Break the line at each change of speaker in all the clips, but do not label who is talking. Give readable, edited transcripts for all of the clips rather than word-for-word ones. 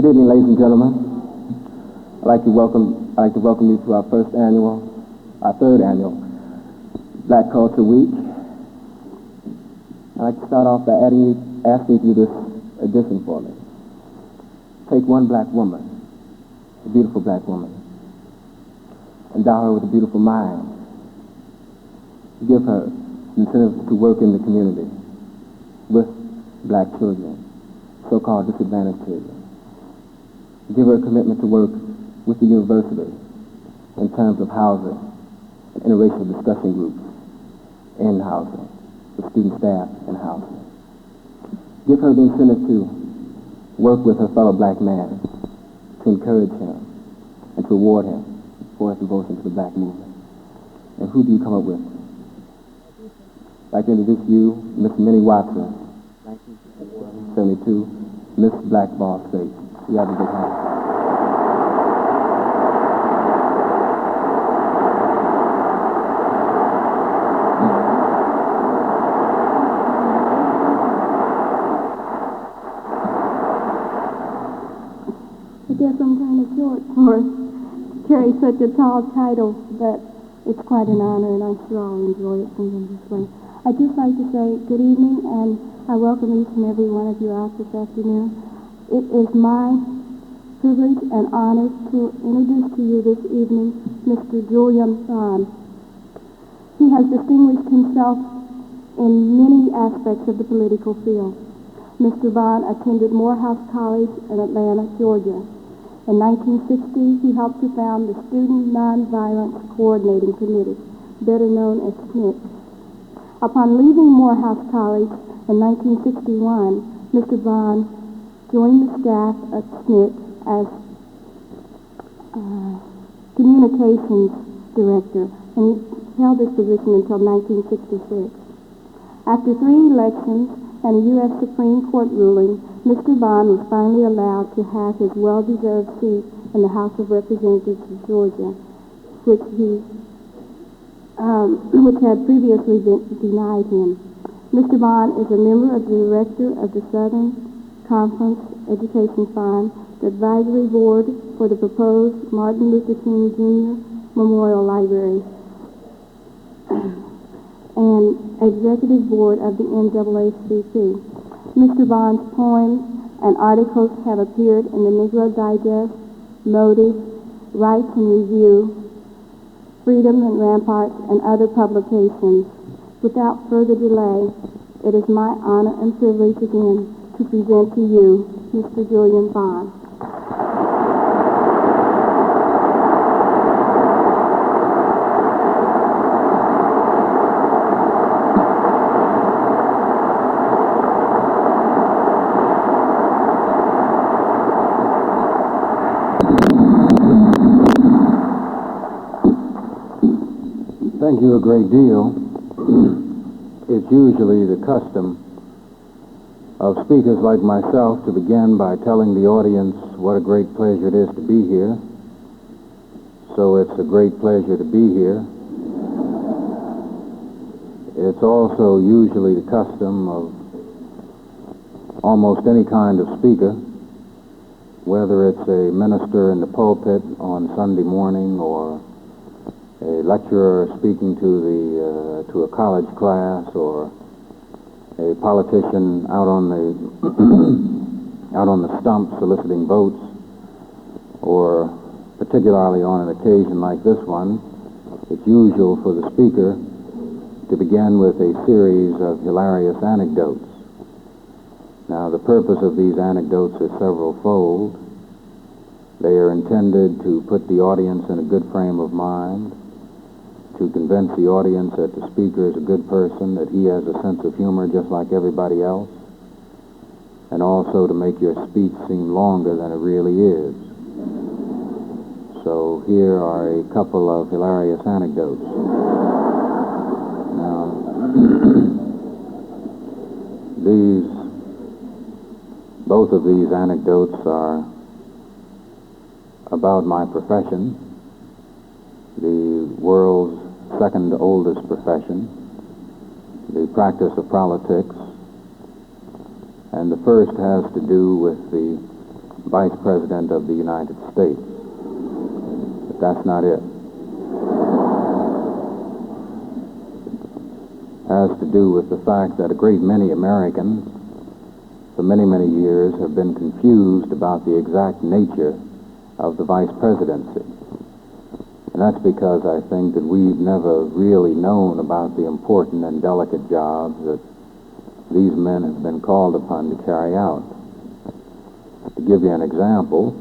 evening, ladies and gentlemen. I'd like to welcome you to our third annual Black Culture Week. I'd like to start off by asking you this addition for me. Take one black woman, a beautiful black woman, endow her with a beautiful mind. Give her incentive to work in the community with black children, so-called disadvantaged children. Give her a commitment to work with the university in terms of housing and interracial discussion groups in housing, with student staff in housing. Give her the incentive to work with her fellow black man, to encourage him and to reward him for his devotion to the black movement. And who do you come up with? I'd like to introduce you, Miss Minnie Watson, 1972, Miss Black Ball State. You have a big hand.
I guess I'm kind of short for to carry such a tall title, but it's quite an honor, and I'm sure I'll enjoy it from this way. I'd just like to say good evening, and I welcome each and every one of you out this afternoon. It is my privilege and honor to introduce to you this evening Mr. Julian. He has distinguished himself in many aspects of the political field. Mr. Vaughn attended Morehouse College in Atlanta, Georgia. In 1960, he helped to found the Student Nonviolence Coordinating Committee, better known as SNCC. Upon leaving Morehouse College in 1961, Mr. Vaughn joined the staff at SNCC as communications director, and he held this position until 1966. After 3 elections and a U.S. Supreme Court ruling, Mr. Vaughn was finally allowed to have his well-deserved seat in the House of Representatives of Georgia, which had previously been denied him. Mr. Vaughn is a member of the director of the Southern Conference Education Fund, the advisory board for the proposed Martin Luther King Jr. Memorial Library, and executive board of the NAACP. Mr. Vaughn's poems and articles have appeared in the Negro Digest, Motive, Rights and Review, Freedom and Ramparts, and other publications. Without further delay, it is my honor and privilege again to present to you Mr. Julian Vaughn.
Thank you a great deal. It's usually the custom of speakers like myself to begin by telling the audience what a great pleasure it is to be here. So it's a great pleasure to be here. It's also usually the custom of almost any kind of speaker, whether it's a minister in the pulpit on Sunday morning or a lecturer speaking to a college class, or a politician out on the stump soliciting votes, or particularly on an occasion like this one, it's usual for the speaker to begin with a series of hilarious anecdotes. Now, the purpose of these anecdotes is several-fold. They are intended to put the audience in a good frame of mind, to convince the audience that the speaker is a good person, that he has a sense of humor just like everybody else, and also to make your speech seem longer than it really is. So here are a couple of hilarious anecdotes. Now, both of these anecdotes are about my profession, the world's second oldest profession, the practice of politics. And the first has to do with the Vice President of the United States. But that's not it. It has to do with the fact that a great many Americans for many, many years have been confused about the exact nature of the vice presidency. And that's because I think that we've never really known about the important and delicate jobs that these men have been called upon to carry out. To give you an example,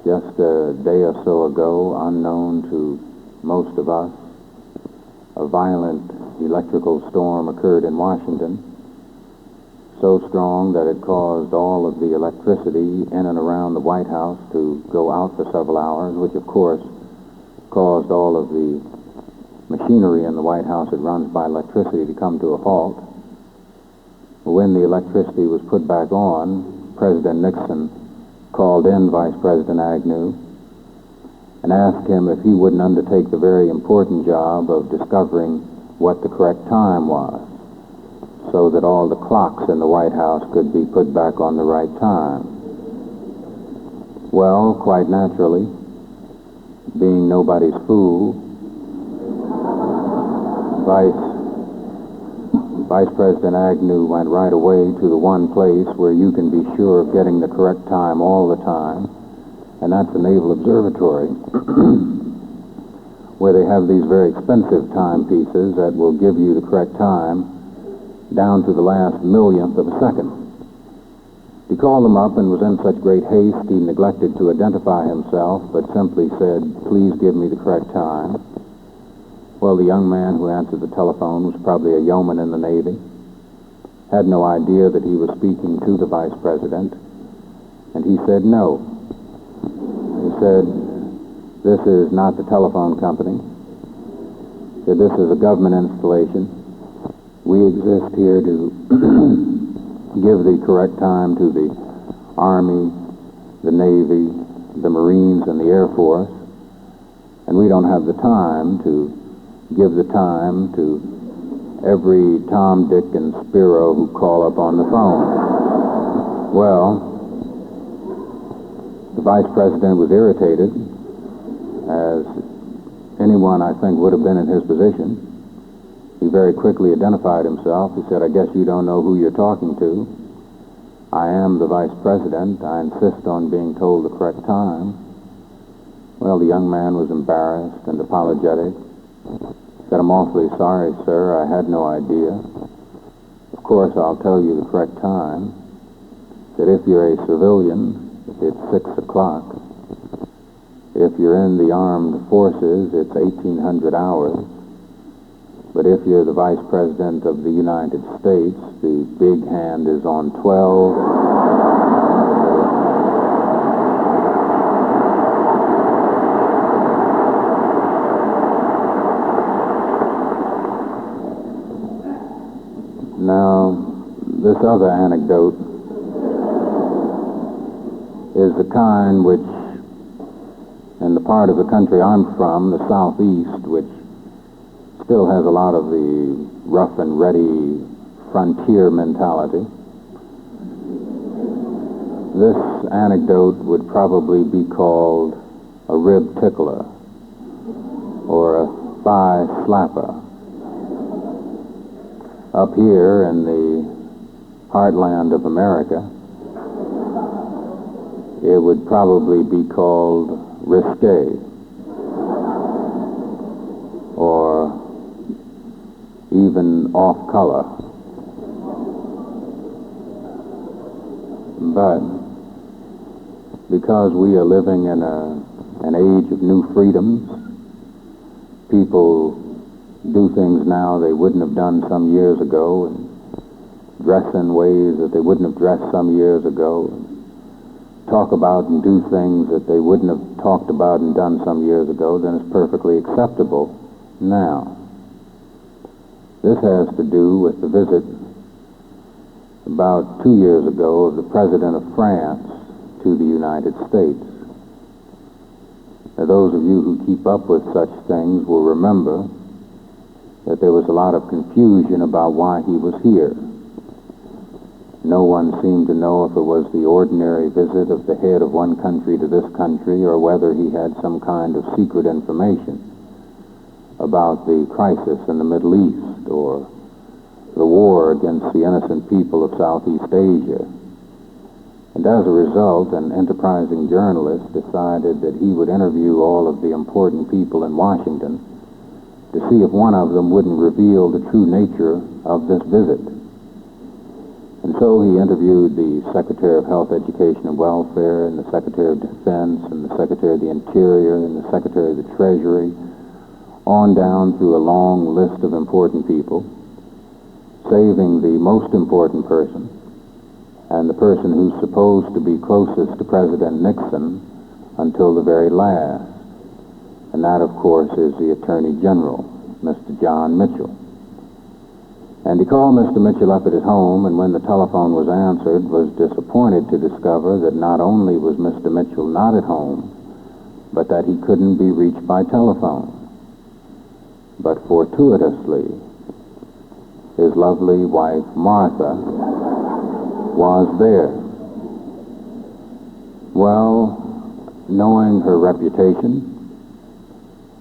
just a day or so ago, unknown to most of us, a violent electrical storm occurred in Washington, so strong that it caused all of the electricity in and around the White House to go out for several hours, which of course caused all of the machinery in the White House that runs by electricity to come to a halt. When the electricity was put back on, President Nixon called in Vice President Agnew and asked him if he wouldn't undertake the very important job of discovering what the correct time was, so that all the clocks in the White House could be put back on the right time. Well, quite naturally, being nobody's fool, Vice President Agnew went right away to the one place where you can be sure of getting the correct time all the time, and that's the Naval Observatory, where they have these very expensive timepieces that will give you the correct time down to the last millionth of a second. He called them up and was in such great haste he neglected to identify himself, but simply said, "Please give me the correct time." Well, the young man who answered the telephone was probably a yeoman in the Navy, had no idea that he was speaking to the Vice President, and he said no. He said, "This is not the telephone company. He said, this is a government installation. We exist here to give the correct time to the Army, the Navy, the Marines, and the Air Force, and we don't have the time to give the time to every Tom, Dick, and Spiro who call up on the phone." Well, the Vice President was irritated, as anyone I think would have been in his position. He very quickly identified himself. He said, "I guess you don't know who you're talking to. I am the Vice President. I insist on being told the correct time." Well, the young man was embarrassed and apologetic. Said, "I'm awfully sorry, sir. I had no idea. Of course, I'll tell you the correct time. That if you're a civilian, it's 6 o'clock. If you're in the armed forces, it's 1800 hours. But if you're the Vice President of the United States, the big hand is on 12. Now, this other anecdote is the kind which, in the part of the country I'm from, the Southeast, which still has a lot of the rough and ready frontier mentality, this anecdote would probably be called a rib tickler or a thigh slapper. Up here in the heartland of America, it would probably be called risque or even off color. But because we are living in an age of new freedoms, people do things now they wouldn't have done some years ago, and dress in ways that they wouldn't have dressed some years ago, and talk about and do things that they wouldn't have talked about and done some years ago, then it's perfectly acceptable now. This has to do with the visit about 2 years ago of the President of France to the United States. Now, those of you who keep up with such things will remember that there was a lot of confusion about why he was here. No one seemed to know if it was the ordinary visit of the head of one country to this country or whether he had some kind of secret information about the crisis in the Middle East or the war against the innocent people of Southeast Asia. And as a result, an enterprising journalist decided that he would interview all of the important people in Washington to see if one of them wouldn't reveal the true nature of this visit. And so he interviewed the Secretary of Health, Education, and Welfare, and the Secretary of Defense, and the Secretary of the Interior, and the Secretary of the Treasury, on down through a long list of important people, saving the most important person, and the person who's supposed to be closest to President Nixon until the very last. And that, of course, is the Attorney General, Mr. John Mitchell. And he called Mr. Mitchell up at his home, and when the telephone was answered, was disappointed to discover that not only was Mr. Mitchell not at home, but that he couldn't be reached by telephone. But fortuitously, his lovely wife, Martha, was there. Well, knowing her reputation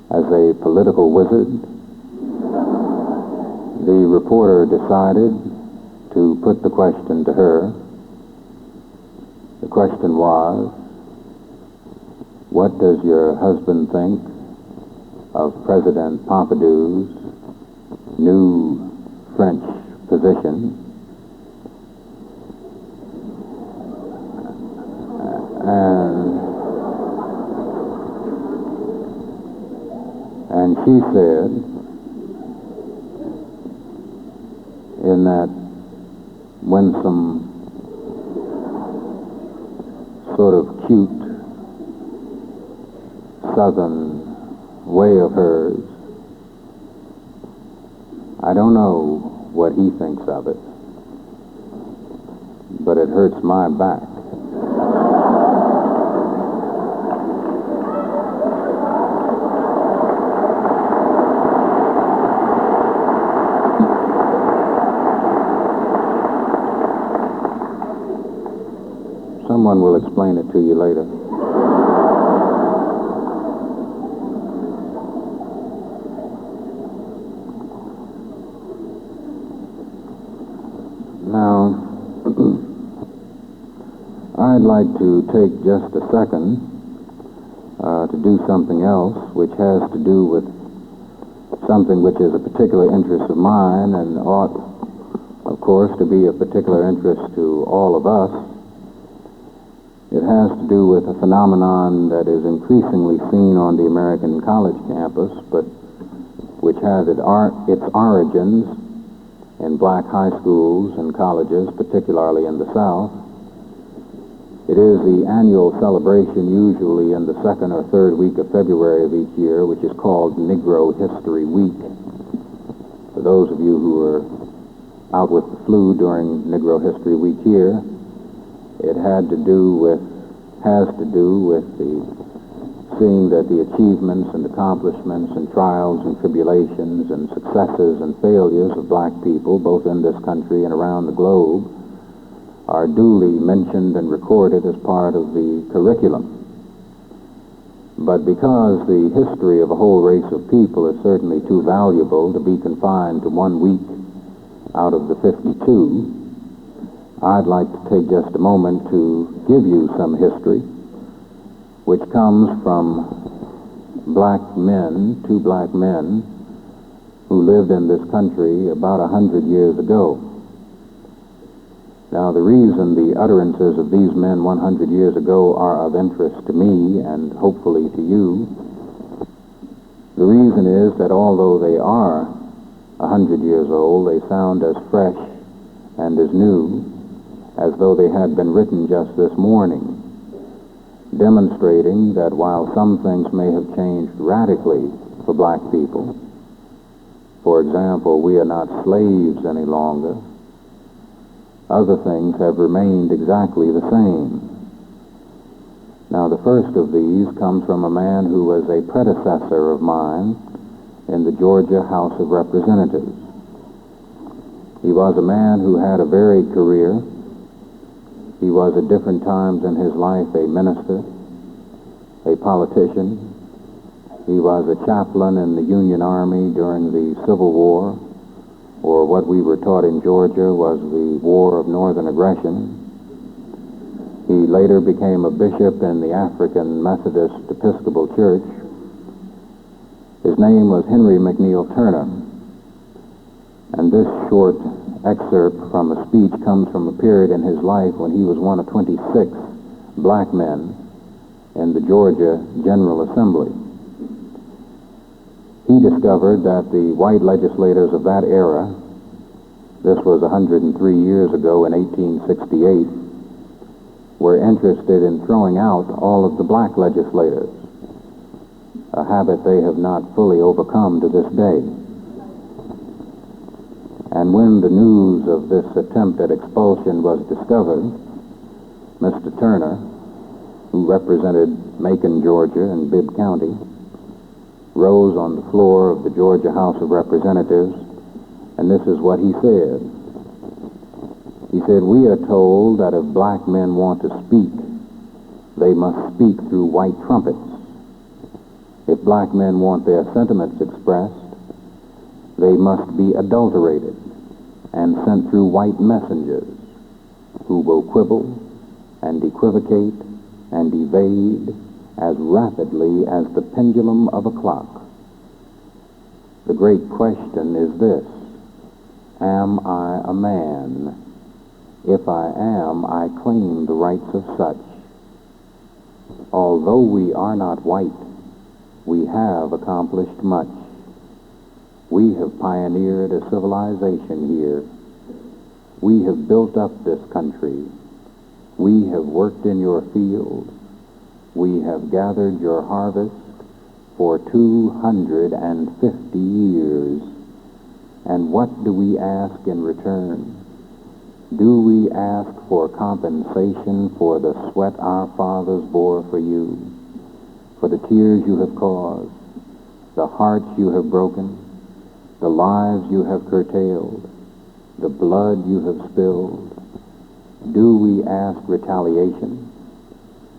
as a political wizard, the reporter decided to put the question to her. The question was, what does your husband think of President Pompidou's new French position? And she said, in that winsome, sort of cute, southern way of hers, I don't know what he thinks of it, but it hurts my back. Someone will explain it to you later. Now, I'd like to take just a second to do something else, which has to do with something which is a particular interest of mine and ought, of course, to be of particular interest to all of us. It has to do with a phenomenon that is increasingly seen on the American college campus, but which has its origins in black high schools and colleges, particularly in the South. It is the annual celebration, usually in the second or third week of February of each year, which is called Negro History Week. For those of you who are out with the flu during Negro History Week here, it has to do with the seeing that the achievements and accomplishments and trials and tribulations and successes and failures of black people, both in this country and around the globe, are duly mentioned and recorded as part of the curriculum. But because the history of a whole race of people is certainly too valuable to be confined to 1 week out of the 52, I'd like to take just a moment to give you some history which comes from two black men who lived in this country about 100 years ago. Now, the reason the utterances of these men 100 years ago are of interest to me and hopefully to you, the reason is that although they are 100 years old, they sound as fresh and as new as though they had been written just this morning, demonstrating that while some things may have changed radically for black people, for example, we are not slaves any longer, other things have remained exactly the same. Now, the first of these comes from a man who was a predecessor of mine in the Georgia House of Representatives. He was a man who had a varied career He was at different times in his life a minister, a politician. He was a chaplain in the Union Army during the Civil War, or what we were taught in Georgia was the War of Northern Aggression. He later became a bishop in the African Methodist Episcopal Church. His name was Henry Mcneal Turner. And this short excerpt from a speech comes from a period in his life when he was one of 26 black men in the Georgia General Assembly. He discovered that the white legislators of that era, this was 103 years ago in 1868, were interested in throwing out all of the black legislators, a habit they have not fully overcome to this day. And when the news of this attempt at expulsion was discovered, Mr. Turner, who represented Macon, Georgia, and Bibb County, rose on the floor of the Georgia House of Representatives, and this is what he said. He said, "We are told that if black men want to speak, they must speak through white trumpets. If black men want their sentiments expressed, they must be adulterated and sent through white messengers who will quibble and equivocate and evade as rapidly as the pendulum of a clock. The great question is this: am I a man? If I am, I claim the rights of such. Although we are not white, we have accomplished much. We have pioneered a civilization here. We have built up this country. We have worked in your fields. We have gathered your harvest for 250 years. And what do we ask in return? Do we ask for compensation for the sweat our fathers bore for you, for the tears you have caused, the hearts you have broken, the lives you have curtailed, the blood you have spilled? Do we ask retaliation?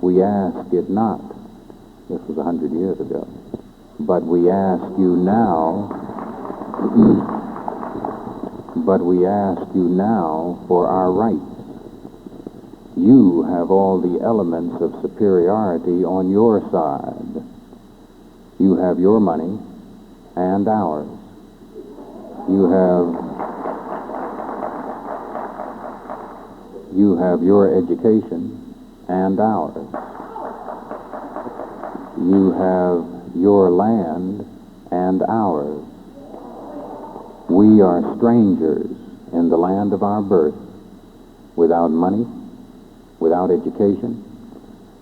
We ask it not. This was 100 years ago. But we ask you now, for our rights. You have all the elements of superiority on your side. You have your money and ours. You have your education and ours. You have your land and ours. We are strangers in the land of our birth, without money, without education,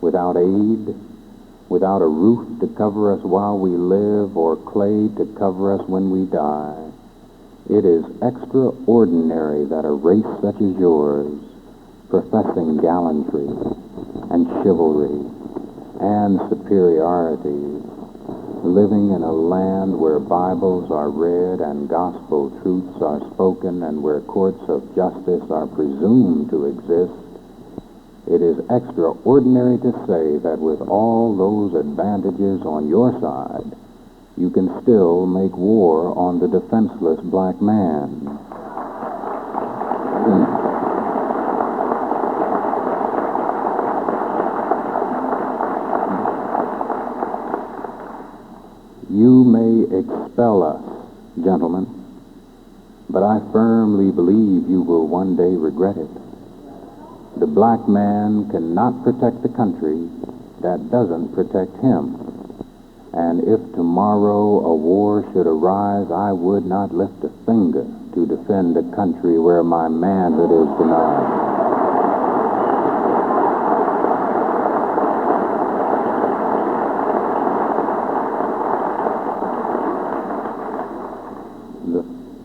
without aid, without a roof to cover us while we live or clay to cover us when we die. It is extraordinary that a race such as yours, professing gallantry and chivalry and superiority, living in a land where Bibles are read and gospel truths are spoken and where courts of justice are presumed to exist, it is extraordinary to say that with all those advantages on your side, you can still make war on the defenseless black man. You may expel us, gentlemen, but I firmly believe you will one day regret it. The black man cannot protect the country that doesn't protect him. And if tomorrow a war should arise, I would not lift a finger to defend a country where my manhood is denied.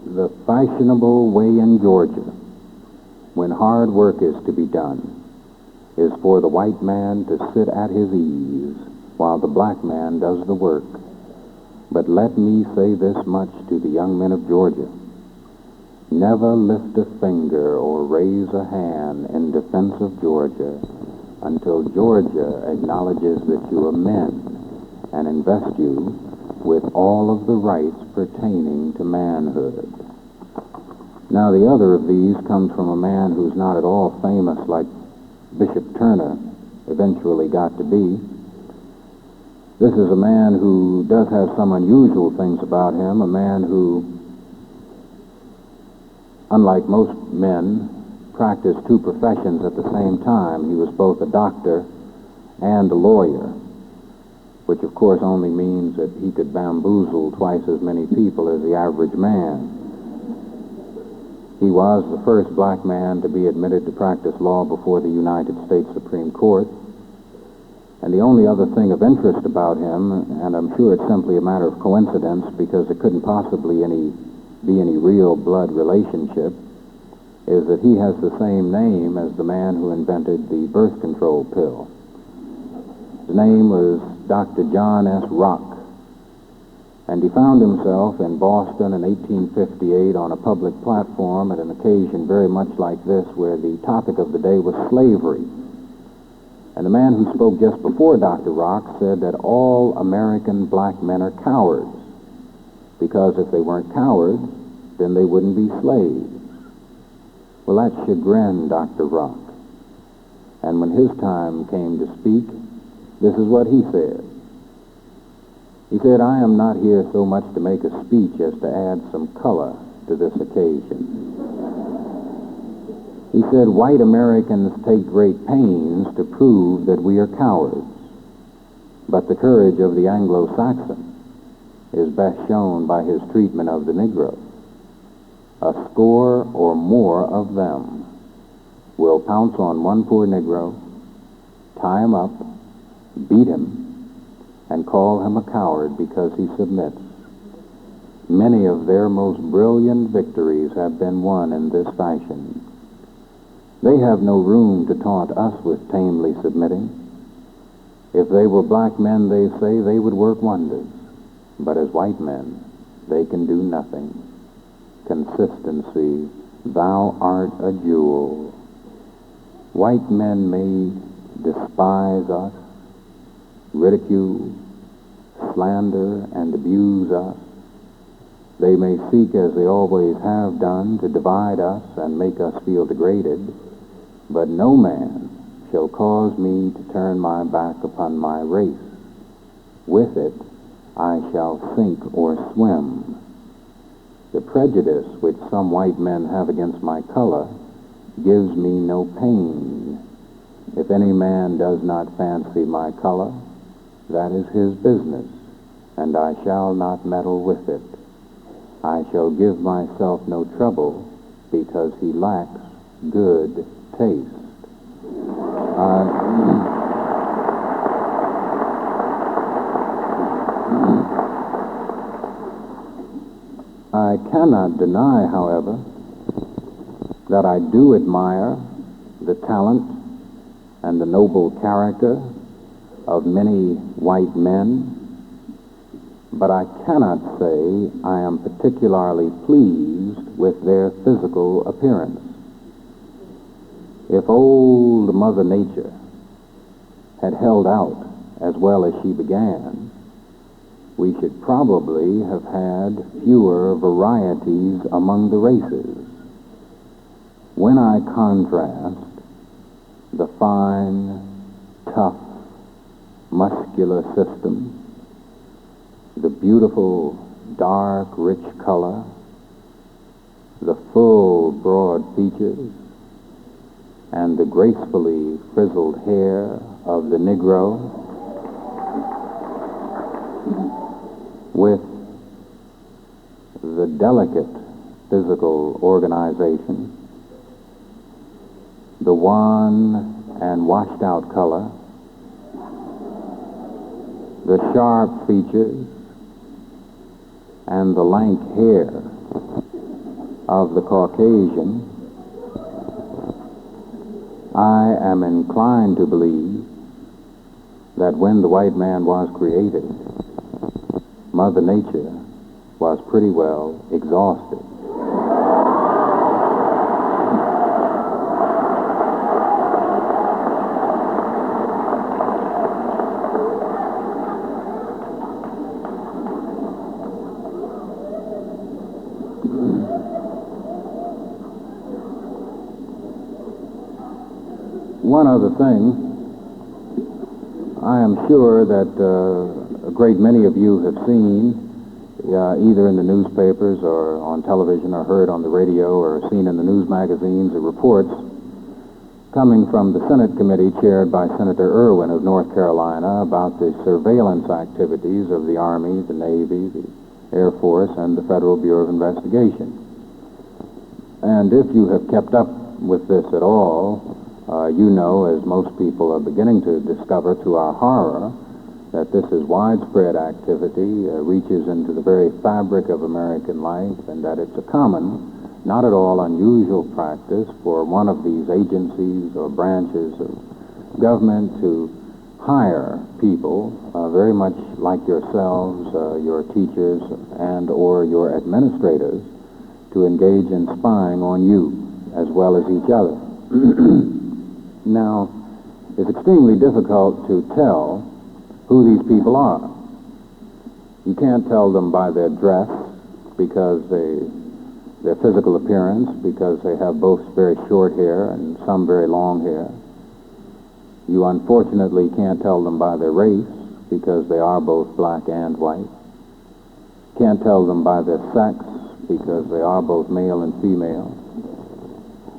The fashionable way in Georgia, when hard work is to be done, is for the white man to sit at his ease while the black man does the work. But let me say this much to the young men of Georgia. never lift a finger or raise a hand in defense of Georgia until Georgia acknowledges that you are men and invests you with all of the rights pertaining to manhood. Now, the other of these comes from a man who's not at all famous like Bishop Turner eventually got to be. This is a man who does have some unusual things about him, a man who, unlike most men, practiced two professions at the same time. He was both a doctor and a lawyer, which of course only means that he could bamboozle twice as many people as the average man. He was the first black man to be admitted to practice law before the United States Supreme Court. And the only other thing of interest about him, and I'm sure it's simply a matter of coincidence because there couldn't possibly be any real blood relationship, is that he has the same name as the man who invented the birth control pill. His name was Dr. John S. Rock, and he found himself in Boston in 1858 on a public platform at an occasion very much like this, where the topic of the day was slavery. And the man who spoke just before Dr. Rock said that all American black men are cowards, because if they weren't cowards, then they wouldn't be slaves. Well, that chagrined Dr. Rock. And when his time came to speak, this is what he said. He said, "I am not here so much to make a speech as to add some color to this occasion." He said, "White Americans take great pains to prove that we are cowards, but the courage of the Anglo-Saxon is best shown by his treatment of the Negro. A score or more of them will pounce on one poor Negro, tie him up, beat him, and call him a coward because he submits. Many of their most brilliant victories have been won in this fashion. They have no room to taunt us with tamely submitting. If they were black men, they say, they would work wonders. But as white men, they can do nothing. Consistency, thou art a jewel. White men may despise us, ridicule, slander, and abuse us. They may seek, as they always have done, to divide us and make us feel degraded, but no man shall cause me to turn my back upon my race. With it, I shall sink or swim. The prejudice which some white men have against my color gives me no pain. If any man does not fancy my color, that is his business, and I shall not meddle with it. I shall give myself no trouble because he lacks good taste." I cannot deny, however, that I do admire the talent and the noble character of many white men, but I cannot say I am particularly pleased with their physical appearance. If old Mother Nature had held out as well as she began, we should probably have had fewer varieties among the races. When I contrast the fine, tough, muscular system, the beautiful, dark, rich color, the full, broad features, and the gracefully frizzled hair of the Negro, with the delicate physical organization, the wan and washed out color, the sharp features, and the lank hair of the Caucasian, I am inclined to believe that when the white man was created, Mother Nature was pretty well exhausted. one other thing. I am sure that a great many of you have seen, either in the newspapers or on television or heard on the radio or seen in the news magazines or reports coming from the Senate committee chaired by Senator Irwin of North Carolina about the surveillance activities of the Army, the Navy, the Air Force, and the Federal Bureau of Investigation. And if you have kept up with this at all, you know, as most people are beginning to discover to our horror, that this is widespread activity, reaches into the very fabric of American life, and that it's a common, not at all unusual practice for one of these agencies or branches of government to hire people very much like yourselves, your teachers, and or your administrators, to engage in spying on you as well as each other. Now, it's extremely difficult to tell who these people are. You can't tell them by their dress, because their physical appearance, because they have both very short hair and some very long hair. You unfortunately can't tell them by their race, because they are both black and white. Can't tell them by their sex, because they are both male and female.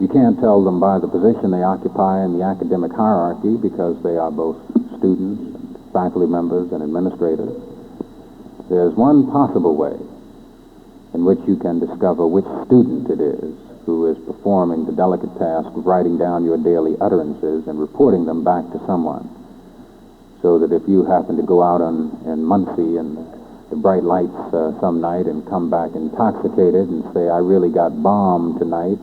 You can't tell them by the position they occupy in the academic hierarchy, because they are both students, faculty members, and administrators. There's one possible way in which you can discover which student it is who is performing the delicate task of writing down your daily utterances and reporting them back to someone, so that if you happen to go out in Muncie and the bright lights some night and come back intoxicated and say, "I really got bombed tonight,"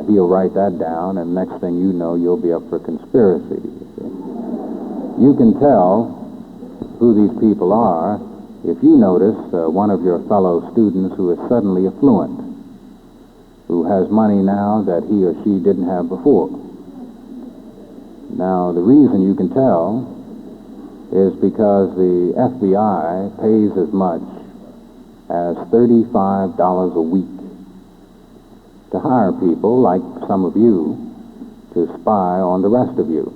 he'll write that down, and next thing you know, you'll be up for conspiracy. You can tell who these people are if you notice one of your fellow students who is suddenly affluent, who has money now that he or she didn't have before. Now, the reason you can tell is because the FBI pays as much as $35 a week to hire people like some of you to spy on the rest of you.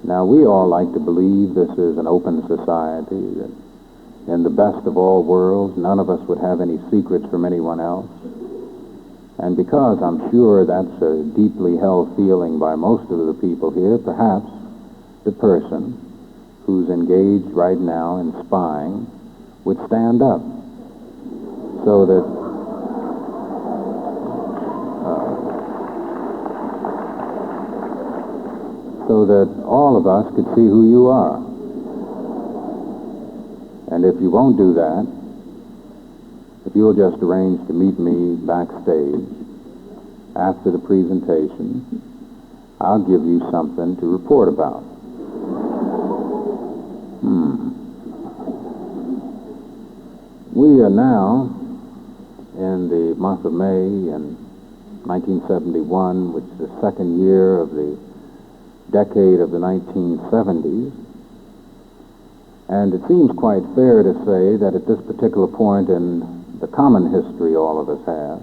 Now, we all like to believe this is an open society, that in the best of all worlds, none of us would have any secrets from anyone else. And because I'm sure that's a deeply held feeling by most of the people here, perhaps the person who's engaged right now in spying would stand up so that all of us could see who you are. And if you won't do that, if you'll just arrange to meet me backstage after the presentation, I'll give you something to report about. We are now in the month of May in 1971, which is the second year of the decade of the 1970s. And it seems quite fair to say that at this particular point in the common history all of us have,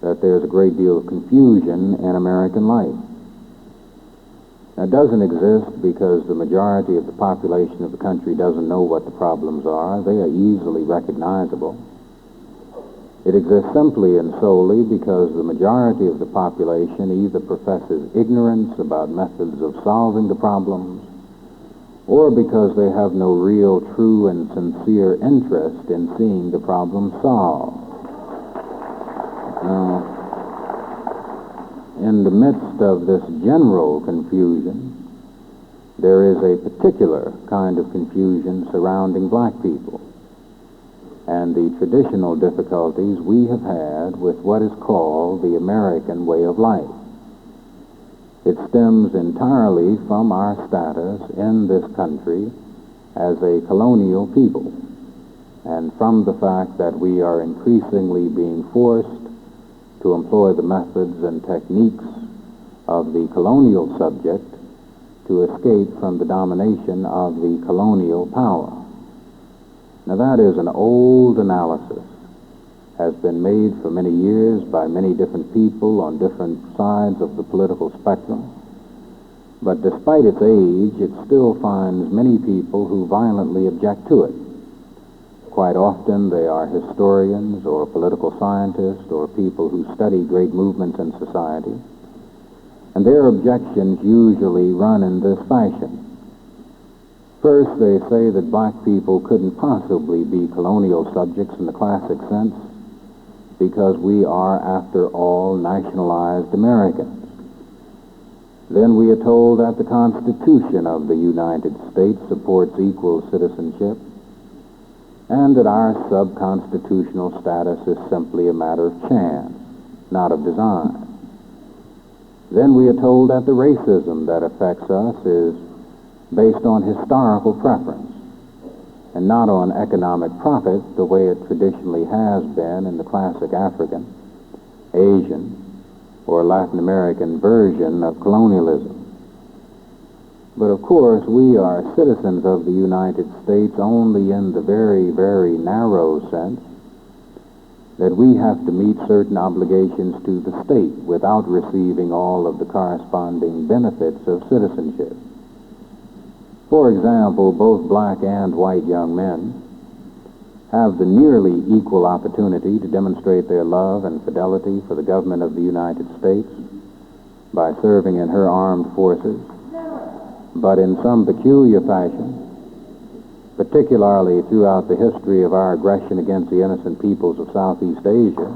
that there's a great deal of confusion in American life. That doesn't exist because the majority of the population of the country doesn't know what the problems are. They are easily recognizable. It exists simply and solely because the majority of the population either professes ignorance about methods of solving the problems, or because they have no real, true, and sincere interest in seeing the problem solved. Now, in the midst of this general confusion, there is a particular kind of confusion surrounding black people, and the traditional difficulties we have had with what is called the American way of life. It stems entirely from our status in this country as a colonial people, and from the fact that we are increasingly being forced to employ the methods and techniques of the colonial subject to escape from the domination of the colonial power. Now, that is an old analysis, has been made for many years by many different people on different sides of the political spectrum. But despite its age, it still finds many people who violently object to it. Quite often they are historians or political scientists or people who study great movements in society. And their objections usually run in this fashion. First, they say that black people couldn't possibly be colonial subjects in the classic sense because we are, after all, nationalized Americans. Then we are told that the Constitution of the United States supports equal citizenship and that our subconstitutional status is simply a matter of chance, not of design. Then we are told that the racism that affects us is based on historical preference and not on economic profit the way it traditionally has been in the classic African, Asian, or Latin American version of colonialism. But of course, we are citizens of the United States only in the very, very narrow sense that we have to meet certain obligations to the state without receiving all of the corresponding benefits of citizenship. For example, both black and white young men have the nearly equal opportunity to demonstrate their love and fidelity for the government of the United States by serving in her armed forces, but in some peculiar fashion, particularly throughout the history of our aggression against the innocent peoples of Southeast Asia,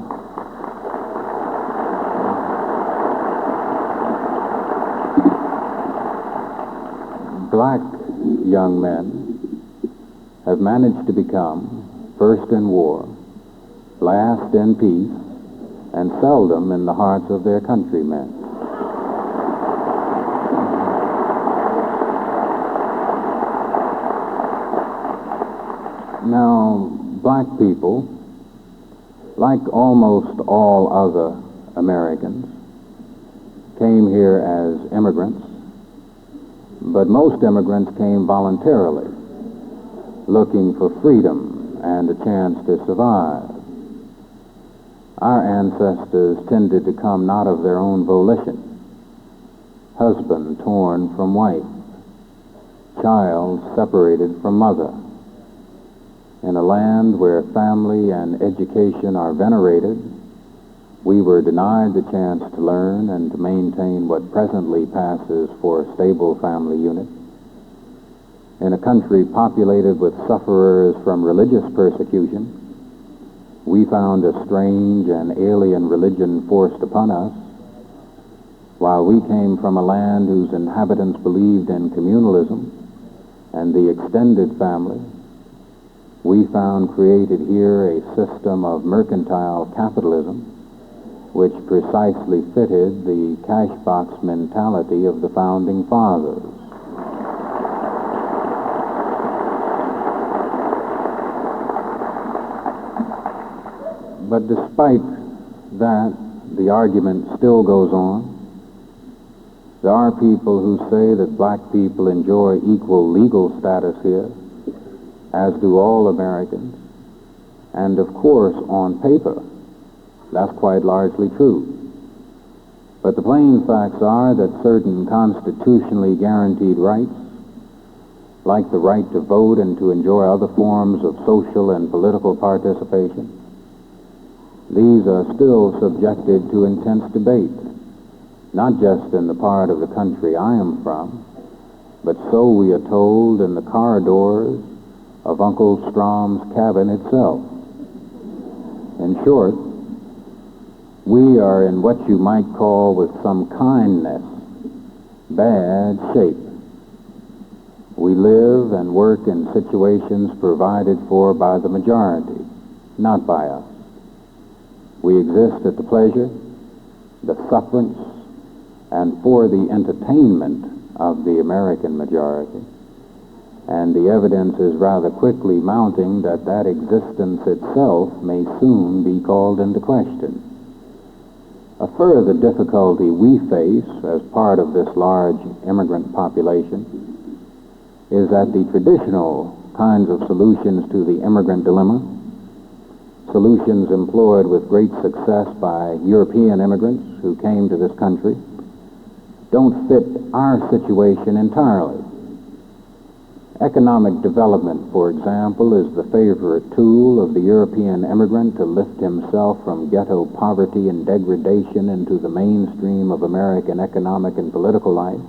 black young men have managed to become first in war, last in peace, and seldom in the hearts of their countrymen. Now, black people, like almost all other Americans, came here as immigrants, but most immigrants came voluntarily, looking for freedom and a chance to survive. Our ancestors tended to come not of their own volition. Husband torn from wife, child separated from mother. In a land where family and education are venerated, we were denied the chance to learn and to maintain what presently passes for a stable family unit. In a country populated with sufferers from religious persecution, we found a strange and alien religion forced upon us, while we came from a land whose inhabitants believed in communalism and the extended family. We found created here a system of mercantile capitalism which precisely fitted the cash box mentality of the founding fathers. But despite that, the argument still goes on. There are people who say that black people enjoy equal legal status here, as do all Americans. And of course, on paper, that's quite largely true. But the plain facts are that certain constitutionally guaranteed rights, like the right to vote and to enjoy other forms of social and political participation, these are still subjected to intense debate, not just in the part of the country I am from, but so we are told in the corridors of Uncle Strom's cabin itself. In short, we are in what you might call, with some kindness, bad shape. We live and work in situations provided for by the majority, not by us. We exist at the pleasure, the sufferance, and for the entertainment of the American majority. And the evidence is rather quickly mounting that that existence itself may soon be called into question. A further difficulty we face as part of this large immigrant population is that the traditional kinds of solutions to the immigrant dilemma, solutions employed with great success by European immigrants who came to this country, don't fit our situation entirely. Economic development, for example, is the favorite tool of the European immigrant to lift himself from ghetto poverty and degradation into the mainstream of American economic and political life.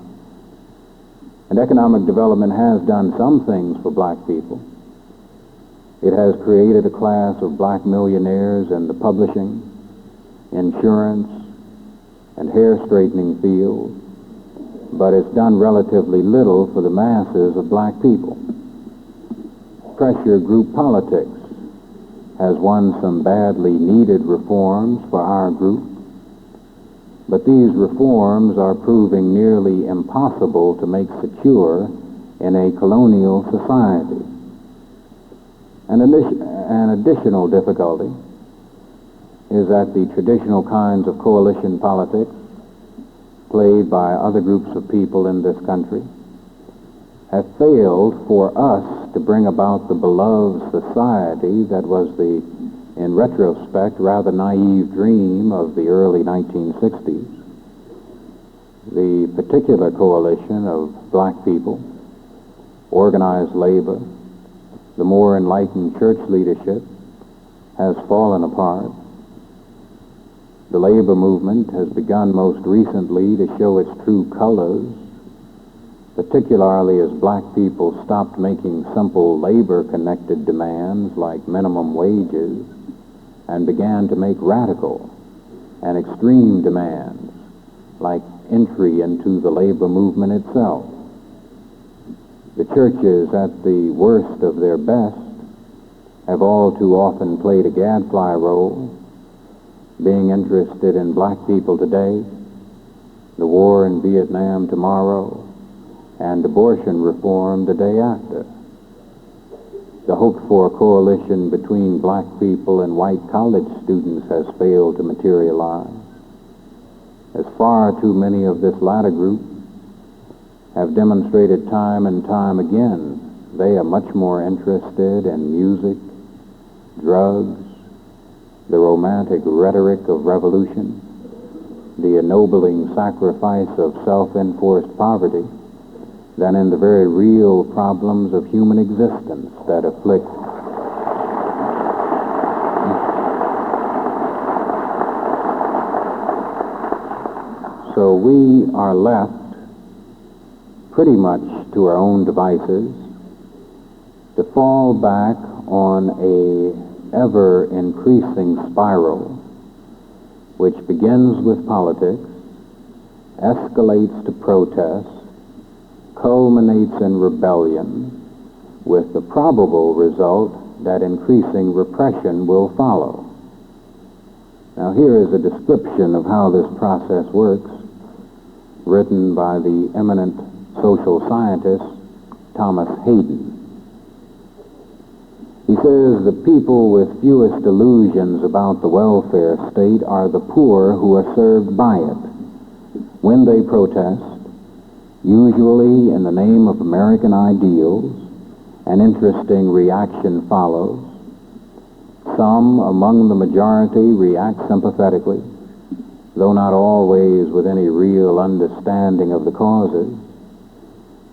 And economic development has done some things for black people. It has created a class of black millionaires in the publishing, insurance, and hair straightening fields, but it's done relatively little for the masses of black people. Pressure group politics has won some badly needed reforms for our group, but these reforms are proving nearly impossible to make secure in a colonial society. An additional difficulty is that the traditional kinds of coalition politics played by other groups of people in this country have failed for us to bring about the beloved society that was the, in retrospect, rather naive dream of the early 1960s. The particular coalition of black people, organized labor, the more enlightened church leadership has fallen apart. The labor movement has begun most recently to show its true colors, particularly as black people stopped making simple labor-connected demands like minimum wages and began to make radical and extreme demands like entry into the labor movement itself. The churches, at the worst of their best, have all too often played a gadfly role, being interested in black people today, the war in Vietnam tomorrow, and abortion reform the day after. The hoped-for coalition between black people and white college students has failed to materialize, as far too many of this latter group have demonstrated time and time again they are much more interested in music, drugs, the romantic rhetoric of revolution, the ennobling sacrifice of self-enforced poverty, than in the very real problems of human existence that afflict. So we are left pretty much to our own devices to fall back on a ever-increasing spiral which begins with politics, escalates to protest, culminates in rebellion, with the probable result that increasing repression will follow. Now here is a description of how this process works, written by the eminent social scientist Thomas Hayden. He says the people with fewest illusions about the welfare state are the poor who are served by it. When they protest, usually in the name of American ideals, an interesting reaction follows. Some among the majority react sympathetically, though not always with any real understanding of the causes,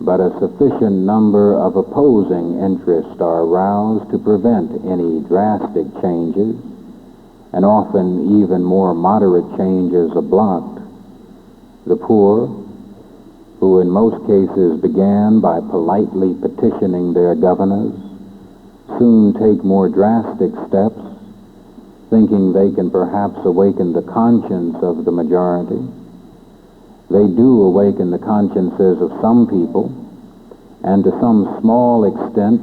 but a sufficient number of opposing interests are aroused to prevent any drastic changes, and often even more moderate changes are blocked. The poor, who in most cases began by politely petitioning their governors, soon take more drastic steps, thinking they can perhaps awaken the conscience of the majority. They do awaken the consciences of some people, and to some small extent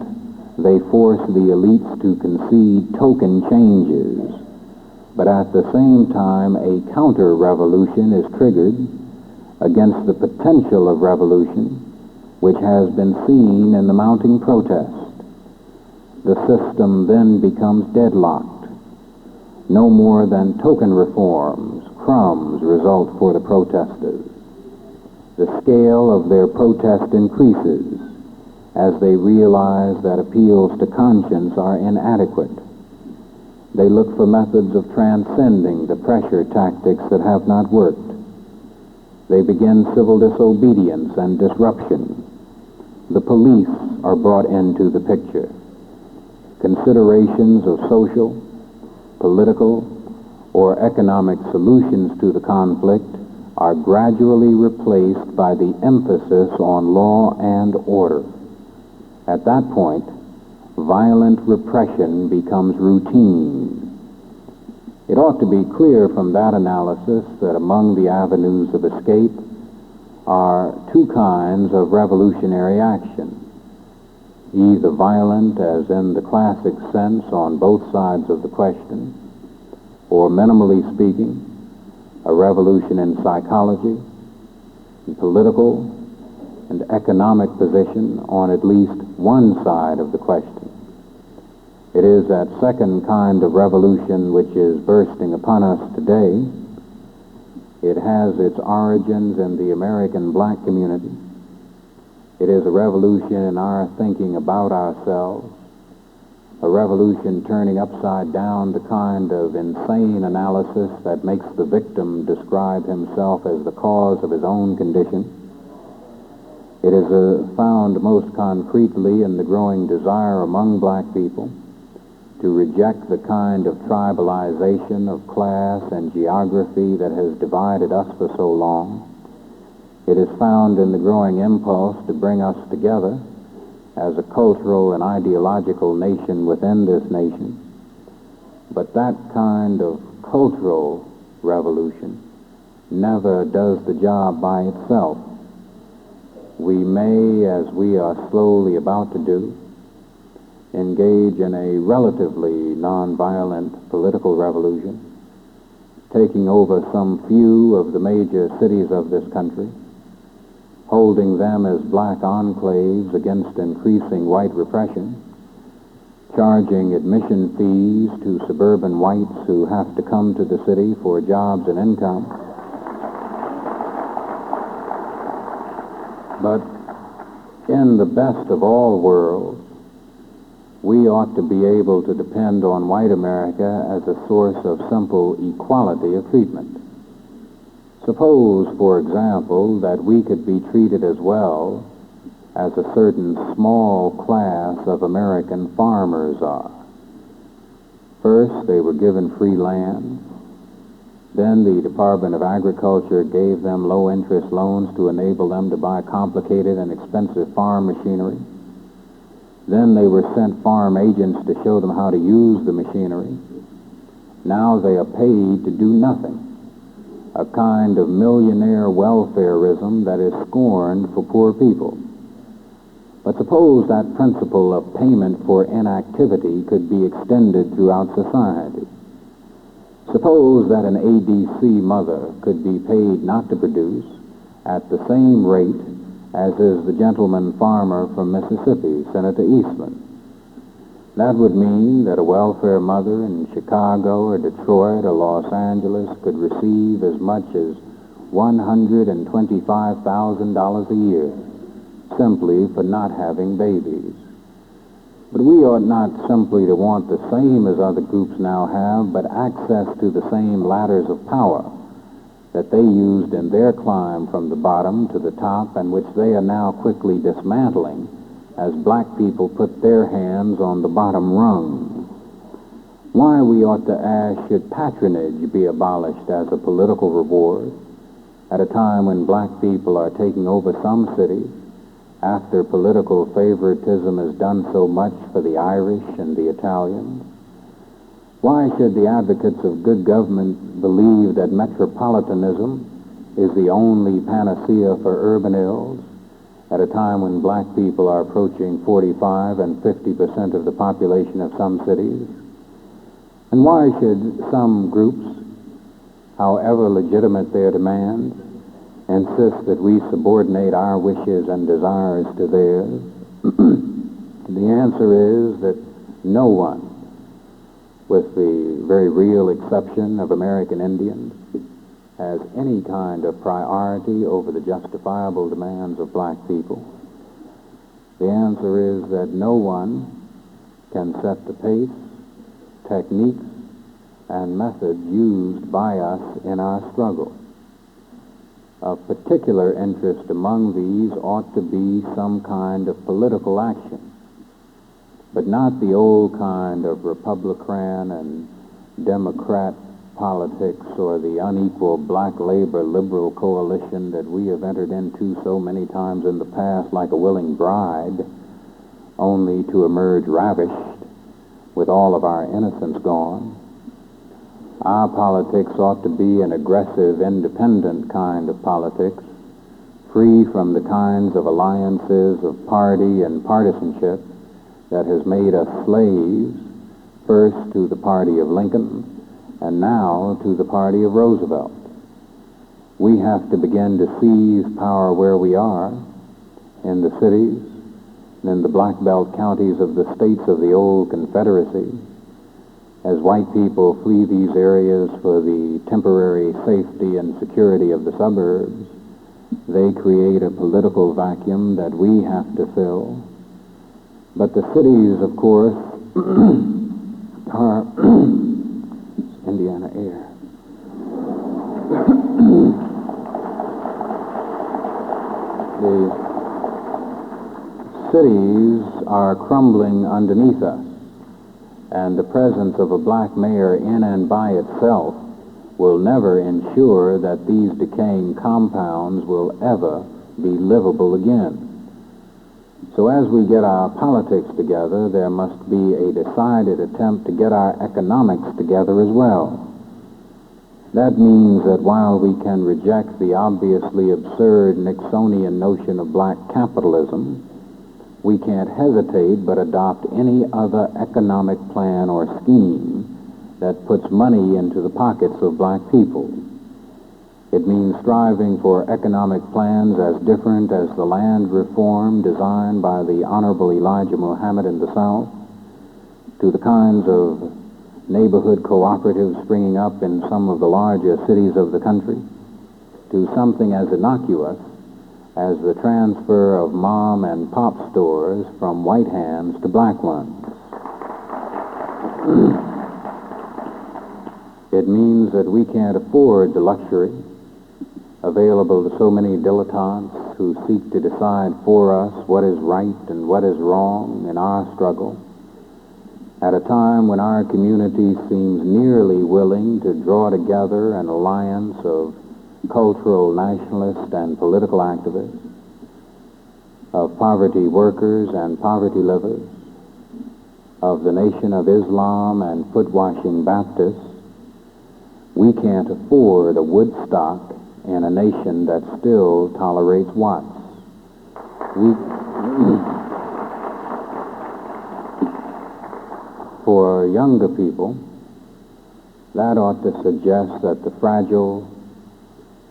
they force the elites to concede token changes. But at the same time, a counter-revolution is triggered against the potential of revolution, which has been seen in the mounting protest. The system then becomes deadlocked. No more than token reforms, crumbs, result for the protesters. The scale of their protest increases as they realize that appeals to conscience are inadequate. They look for methods of transcending the pressure tactics that have not worked. They begin civil disobedience and disruption. The police are brought into the picture. Considerations of social, political, or economic solutions to the conflict are gradually replaced by the emphasis on law and order. At that point, violent repression becomes routine. It ought to be clear from that analysis that among the avenues of escape are two kinds of revolutionary action, either violent, as in the classic sense on both sides of the question, or minimally speaking, a revolution in psychology, in political, and economic position on at least one side of the question. It is that second kind of revolution which is bursting upon us today. It has its origins in the American black community. It is a revolution in our thinking about ourselves, a revolution turning upside down the kind of insane analysis that makes the victim describe himself as the cause of his own condition. It is found most concretely in the growing desire among black people to reject the kind of tribalization of class and geography that has divided us for so long. It is found in the growing impulse to bring us together as a cultural and ideological nation within this nation. But that kind of cultural revolution never does the job by itself. We may, as we are slowly about to do, engage in a relatively nonviolent political revolution, taking over some few of the major cities of this country, holding them as black enclaves against increasing white repression, charging admission fees to suburban whites who have to come to the city for jobs and income. But in the best of all worlds, we ought to be able to depend on white America as a source of simple equality of treatment. Suppose, for example, that we could be treated as well as a certain small class of American farmers are. First, they were given free land. Then the Department of Agriculture gave them low-interest loans to enable them to buy complicated and expensive farm machinery. Then they were sent farm agents to show them how to use the machinery. Now they are paid to do nothing, a kind of millionaire welfareism that is scorned for poor people. But suppose that principle of payment for inactivity could be extended throughout society. Suppose that an ADC mother could be paid not to produce at the same rate as is the gentleman farmer from Mississippi, Senator Eastman. That would mean that a welfare mother in Chicago or Detroit or Los Angeles could receive as much as $125,000 a year simply for not having babies. But we ought not simply to want the same as other groups now have, but access to the same ladders of power that they used in their climb from the bottom to the top, and which they are now quickly dismantling as black people put their hands on the bottom rung. Why, we ought to ask, should patronage be abolished as a political reward at a time when black people are taking over some cities after political favoritism has done so much for the Irish and the Italians? Why should the advocates of good government believe that metropolitanism is the only panacea for urban ills at a time when black people are approaching 45 and 50% of the population of some cities? And why should some groups, however legitimate their demands, insist that we subordinate our wishes and desires to theirs? The answer is that no one, with the very real exception of American Indians, has any kind of priority over the justifiable demands of black people. The answer is that no one can set the pace, techniques, and methods used by us in our struggle. Of particular interest among these ought to be some kind of political action, but not the old kind of Republican and Democrat politics or the unequal black labor-liberal coalition that we have entered into so many times in the past like a willing bride, only to emerge ravished with all of our innocence gone. Our politics ought to be an aggressive, independent kind of politics, free from the kinds of alliances of party and partisanship that has made us slaves, first to the party of Lincoln, and now to the party of Roosevelt. We have to begin to seize power where we are, in the cities, and in the Black Belt counties of the states of the old Confederacy. As white people flee these areas for the temporary safety and security of the suburbs, they create a political vacuum that we have to fill. But the cities, of course, are Indiana air. The cities are crumbling underneath us, and the presence of a black mayor in and by itself will never ensure that these decaying compounds will ever be livable again. So as we get our politics together, there must be a decided attempt to get our economics together as well. That means that while we can reject the obviously absurd Nixonian notion of black capitalism, we can't hesitate but adopt any other economic plan or scheme that puts money into the pockets of black people. It means striving for economic plans as different as the land reform designed by the Honorable Elijah Muhammad in the South, to the kinds of neighborhood cooperatives springing up in some of the larger cities of the country, to something as innocuous as the transfer of mom and pop stores from white hands to black ones. It means that we can't afford the luxury available to so many dilettantes who seek to decide for us what is right and what is wrong in our struggle, at a time when our community seems nearly willing to draw together an alliance of cultural nationalists and political activists, of poverty workers and poverty livers, of the Nation of Islam and foot-washing Baptists. We can't afford a Woodstock in a nation that still tolerates Watts. For younger people, that ought to suggest that the fragile,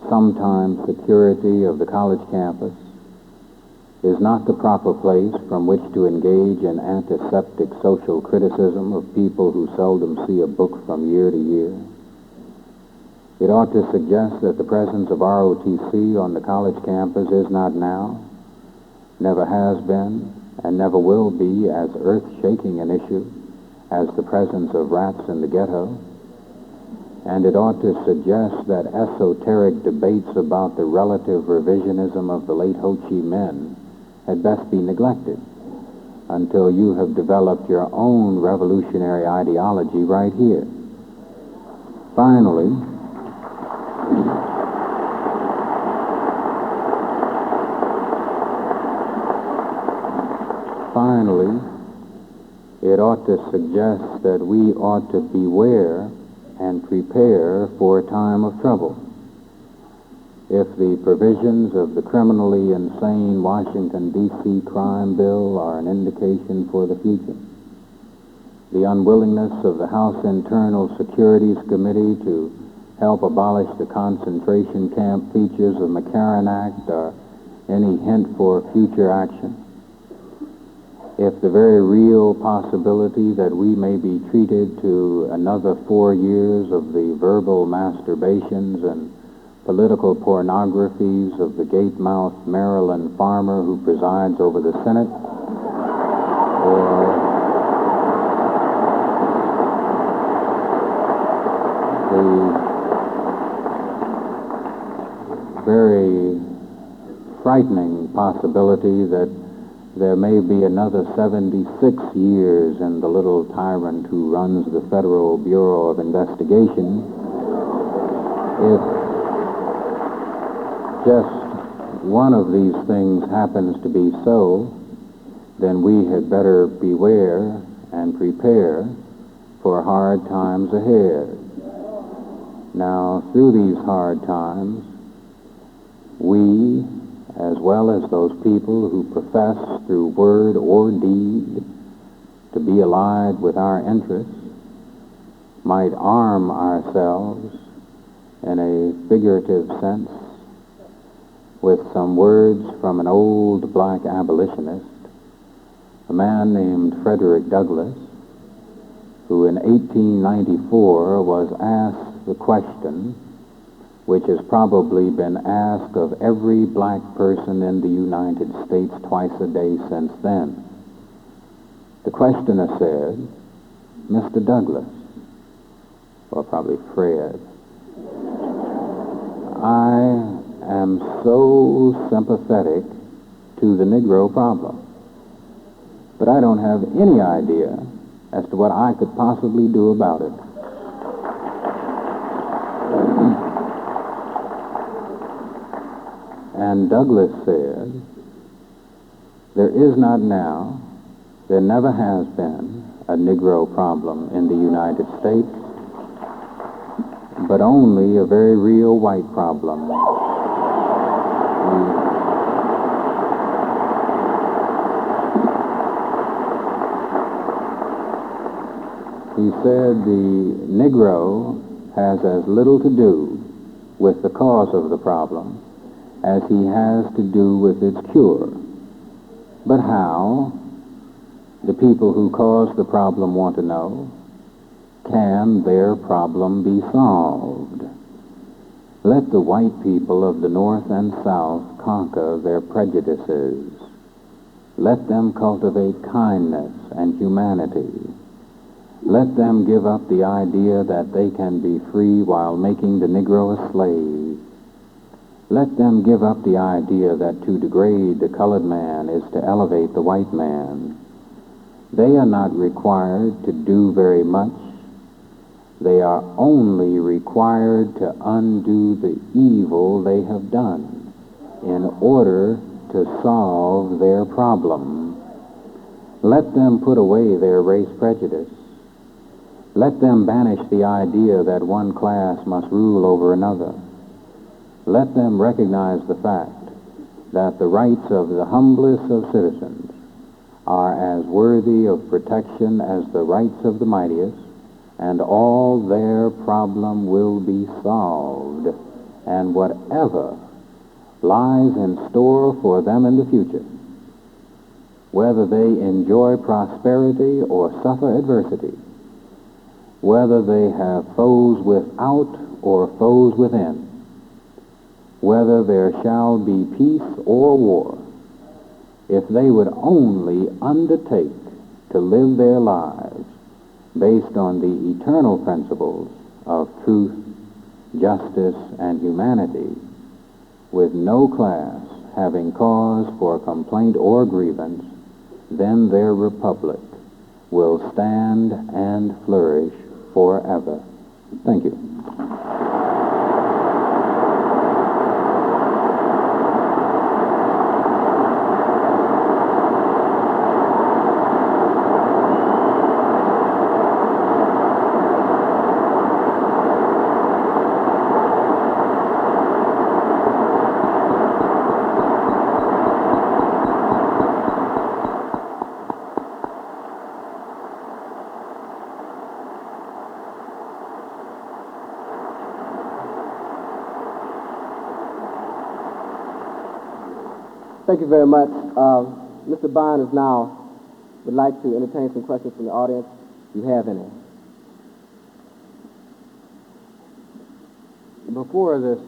sometimes security of the college campus is not the proper place from which to engage in antiseptic social criticism of people who seldom see a book from year to year. It ought to suggest that the presence of ROTC on the college campus is not now, never has been, and never will be as earth-shaking an issue as the presence of rats in the ghetto. And it ought to suggest that esoteric debates about the relative revisionism of the late Ho Chi Minh had best be neglected until you have developed your own revolutionary ideology right here. Finally, it ought to suggest that we ought to beware and prepare for a time of trouble. If the provisions of the criminally insane Washington, D.C. crime bill are an indication for the future, the unwillingness of the House Internal Securities Committee to help abolish the concentration camp features of McCarran Act are any hint for future action, if the very real possibility that we may be treated to another 4 years of the verbal masturbations and political pornographies of the gate-mouthed Maryland farmer who presides over the Senate, or very frightening possibility that there may be another 76 years in the little tyrant who runs the Federal Bureau of Investigation if just one of these things happens to be so. Then we had better beware and prepare for hard times ahead. Now, through these hard times, we, as well as those people who profess through word or deed to be allied with our interests, might arm ourselves in a figurative sense with some words from an old black abolitionist, a man named Frederick Douglass, who in 1894 was asked the question, which has probably been asked of every black person in the United States twice a day since then. The questioner said, "Mr. Douglass," or probably Fred, "I am so sympathetic to the Negro problem, but I don't have any idea as to what I could possibly do about it." And Douglass said, "There is not now, there never has been a Negro problem in the United States, but only a very real white problem." He said the Negro has as little to do with the cause of the problem as he has to do with its cure. But how? The people who caused the problem want to know. Can their problem be solved? Let the white people of the North and South conquer their prejudices. Let them cultivate kindness and humanity. Let them give up the idea that they can be free while making the Negro a slave. Let them give up the idea that to degrade the colored man is to elevate the white man. They are not required to do very much. They are only required to undo the evil they have done in order to solve their problem. Let them put away their race prejudice. Let them banish the idea that one class must rule over another. Let them recognize the fact that the rights of the humblest of citizens are as worthy of protection as the rights of the mightiest, and all their problem will be solved, and whatever lies in store for them in the future, whether they enjoy prosperity or suffer adversity, whether they have foes without or foes within, whether there shall be peace or war, if they would only undertake to live their lives based on the eternal principles of truth, justice, and humanity, with no class having cause for complaint or grievance, then their republic will stand and flourish forever. Thank you.
Thank you very much. Mr. Bond now would like to entertain some questions from the audience, if you have any.
Before this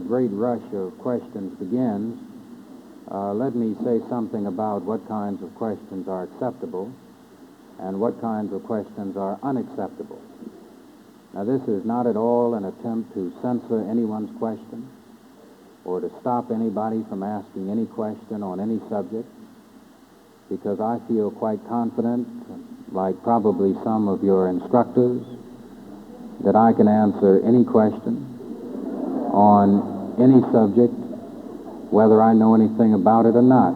great rush of questions begins, let me say something about what kinds of questions are acceptable and what kinds of questions are unacceptable. Now, this is not at all an attempt to censor anyone's question. or to stop anybody from asking any question on any subject, because I feel quite confident, like probably some of your instructors, that I can answer any question on any subject, whether I know anything about it or not.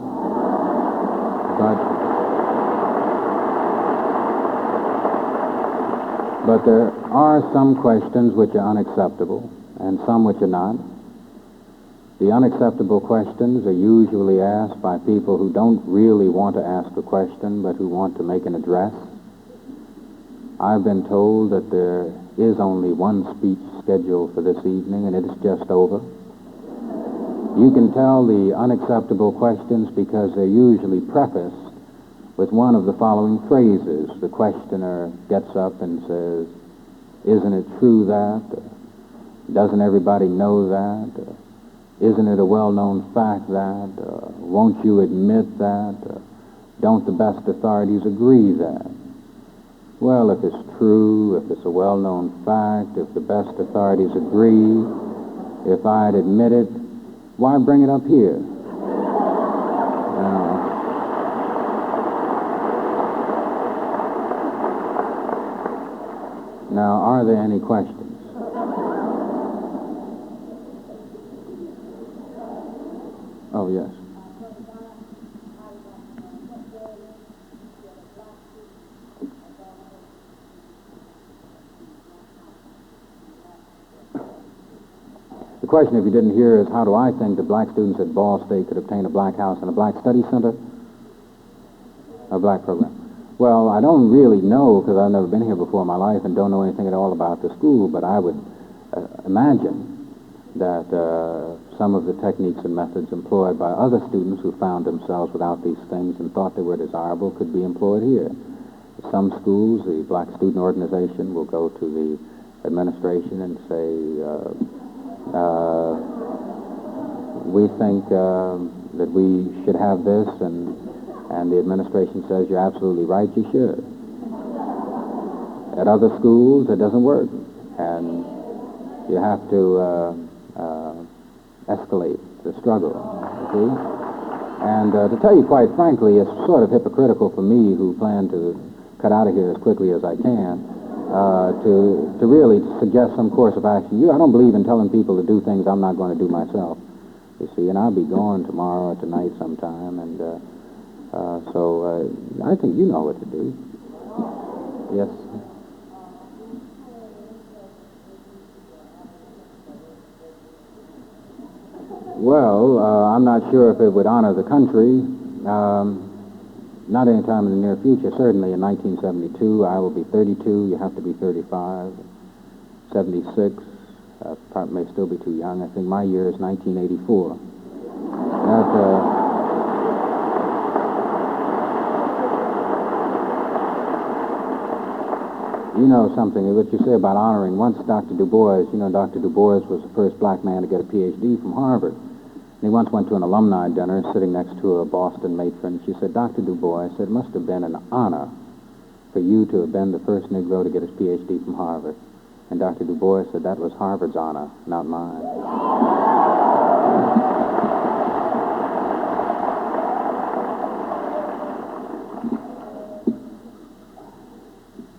But there are some questions which are unacceptable and some which are not. The unacceptable questions are usually asked by people who don't really want to ask a question but who want to make an address. I've been told that there is only one speech scheduled for this evening, and it's just over. You can tell the unacceptable questions because they're usually prefaced with one of the following phrases. The questioner gets up and says, "Isn't it true that?" "Doesn't everybody know that?" "Isn't it a well-known fact that?" "Won't you admit that?" "Don't the best authorities agree that?" Well, if it's true, if it's a well-known fact, if the best authorities agree, if I'd admit it, why bring it up here? Now, are there any questions? Oh, yes. The question, if you didn't hear, is how do I think that black students at Ball State could obtain a black house and a black study center? A black program. Well, I don't really know because I've never been here before in my life and don't know anything at all about the school, but I would imagine that some of the techniques and methods employed by other students who found themselves without these things and thought they were desirable could be employed here. Some schools, the Black Student Organization will go to the administration and say, we think that we should have this, and the administration says, you're absolutely right, you should. At other schools, it doesn't work, and you have to escalate the struggle, see? And to tell you quite frankly, it's sort of hypocritical for me, who plan to cut out of here as quickly as I can, to really suggest some course of action. I don't believe in telling people to do things I'm not going to do myself, you see, and I'll be gone tomorrow or tonight sometime, and so I think you know what to do. Yes? Well, I'm not sure if it would honor the country. Not any time in the near future. Certainly in 1972, I will be 32. You have to be 35. 76, may still be too young. I think my year is 1984. You know something, what you say about honoring. Once Dr. Du Bois, Dr. Du Bois was the first black man to get a Ph.D. from Harvard. And he once went to an alumni dinner sitting next to a Boston matron. She said, Dr. Du Bois, it must have been an honor for you to have been the first Negro to get his Ph.D. from Harvard. And Dr. Du Bois said, that was Harvard's honor, not mine.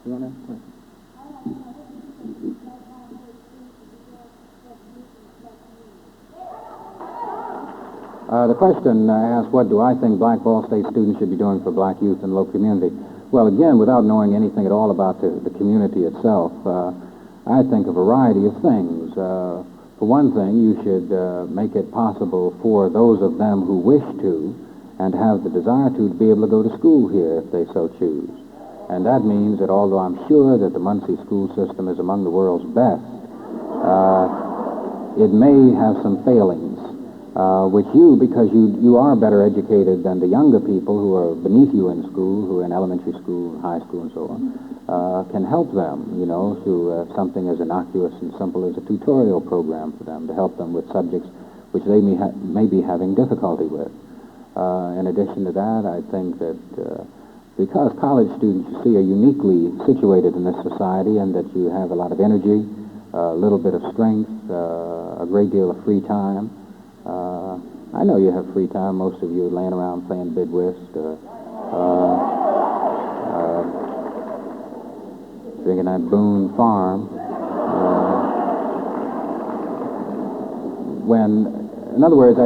You want to ask a question? The question asked, what do I think black Ball State students should be doing for black youth in the local community? Well, again, without knowing anything at all about the community itself, I think a variety of things. For one thing, you should make it possible for those of them who wish to and have the desire to be able to go to school here if they so choose. And that means that although I'm sure that the Muncie school system is among the world's best, it may have some failings. Which because you are better educated than the younger people who are beneath you in school, who are in elementary school, high school, and so on, can help them, through something as innocuous and simple as a tutorial program for them to help them with subjects which they may be having difficulty with. In addition to that, I think that because college students, you see, are uniquely situated in this society and that you have a lot of energy, a little bit of strength, a great deal of free time, I know you have free time. Most of you are laying around playing bid whist or drinking that Boone Farm. In other words,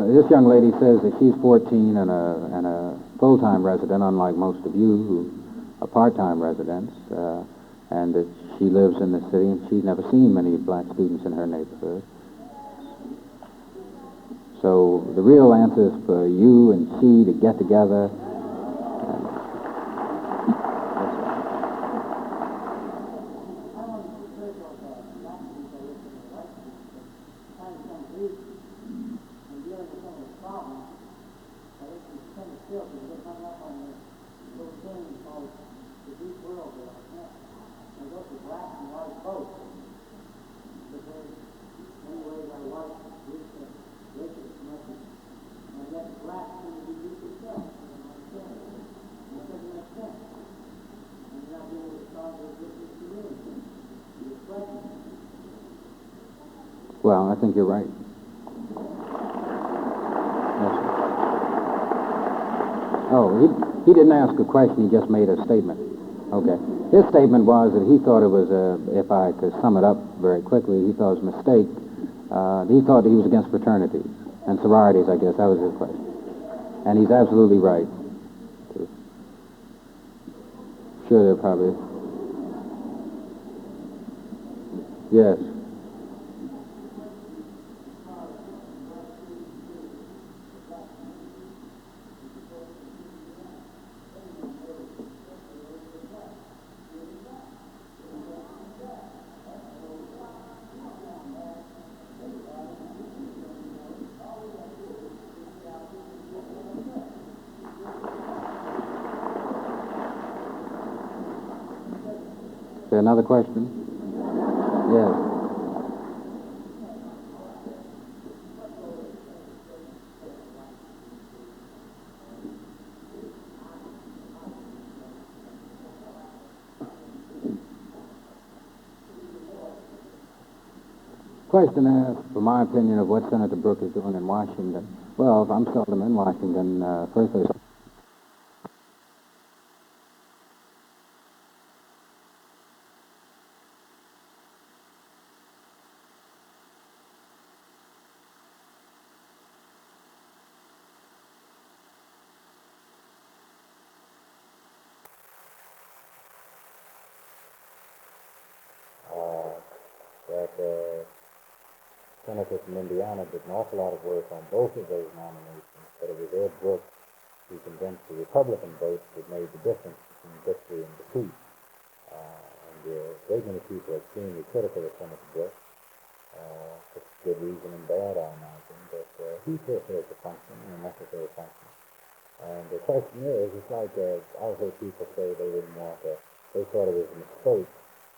this young lady says that she's 14 and a full-time resident, unlike most of you who are part-time residents, and that she lives in the city and she's never seen many black students in her neighborhood. So the real answer is for you and she to get together. Well, I think you're right. Yes, sir. Oh, he didn't ask a question, he just made a statement. Okay. His statement was that he thought it was if I could sum it up very quickly, he thought it was a mistake. He thought that he was against fraternities and sororities, I guess. That was his question. And he's absolutely right. Sure, they're probably... Yes. Is there another question? Yes. Question asked for my opinion of what Senator Brooke is doing in Washington. Well, I'm seldom in Washington. First, that Senator from Indiana did an awful lot of work on both of those nominations, but it was Ed Brooks who convinced the Republican votes that made the difference between victory and defeat. And a great many people are extremely critical of Senator Brooks, for good reason and bad, I imagine, but he fulfills a function, a necessary function. And the question is, it's like I've heard people say they thought it was a mistake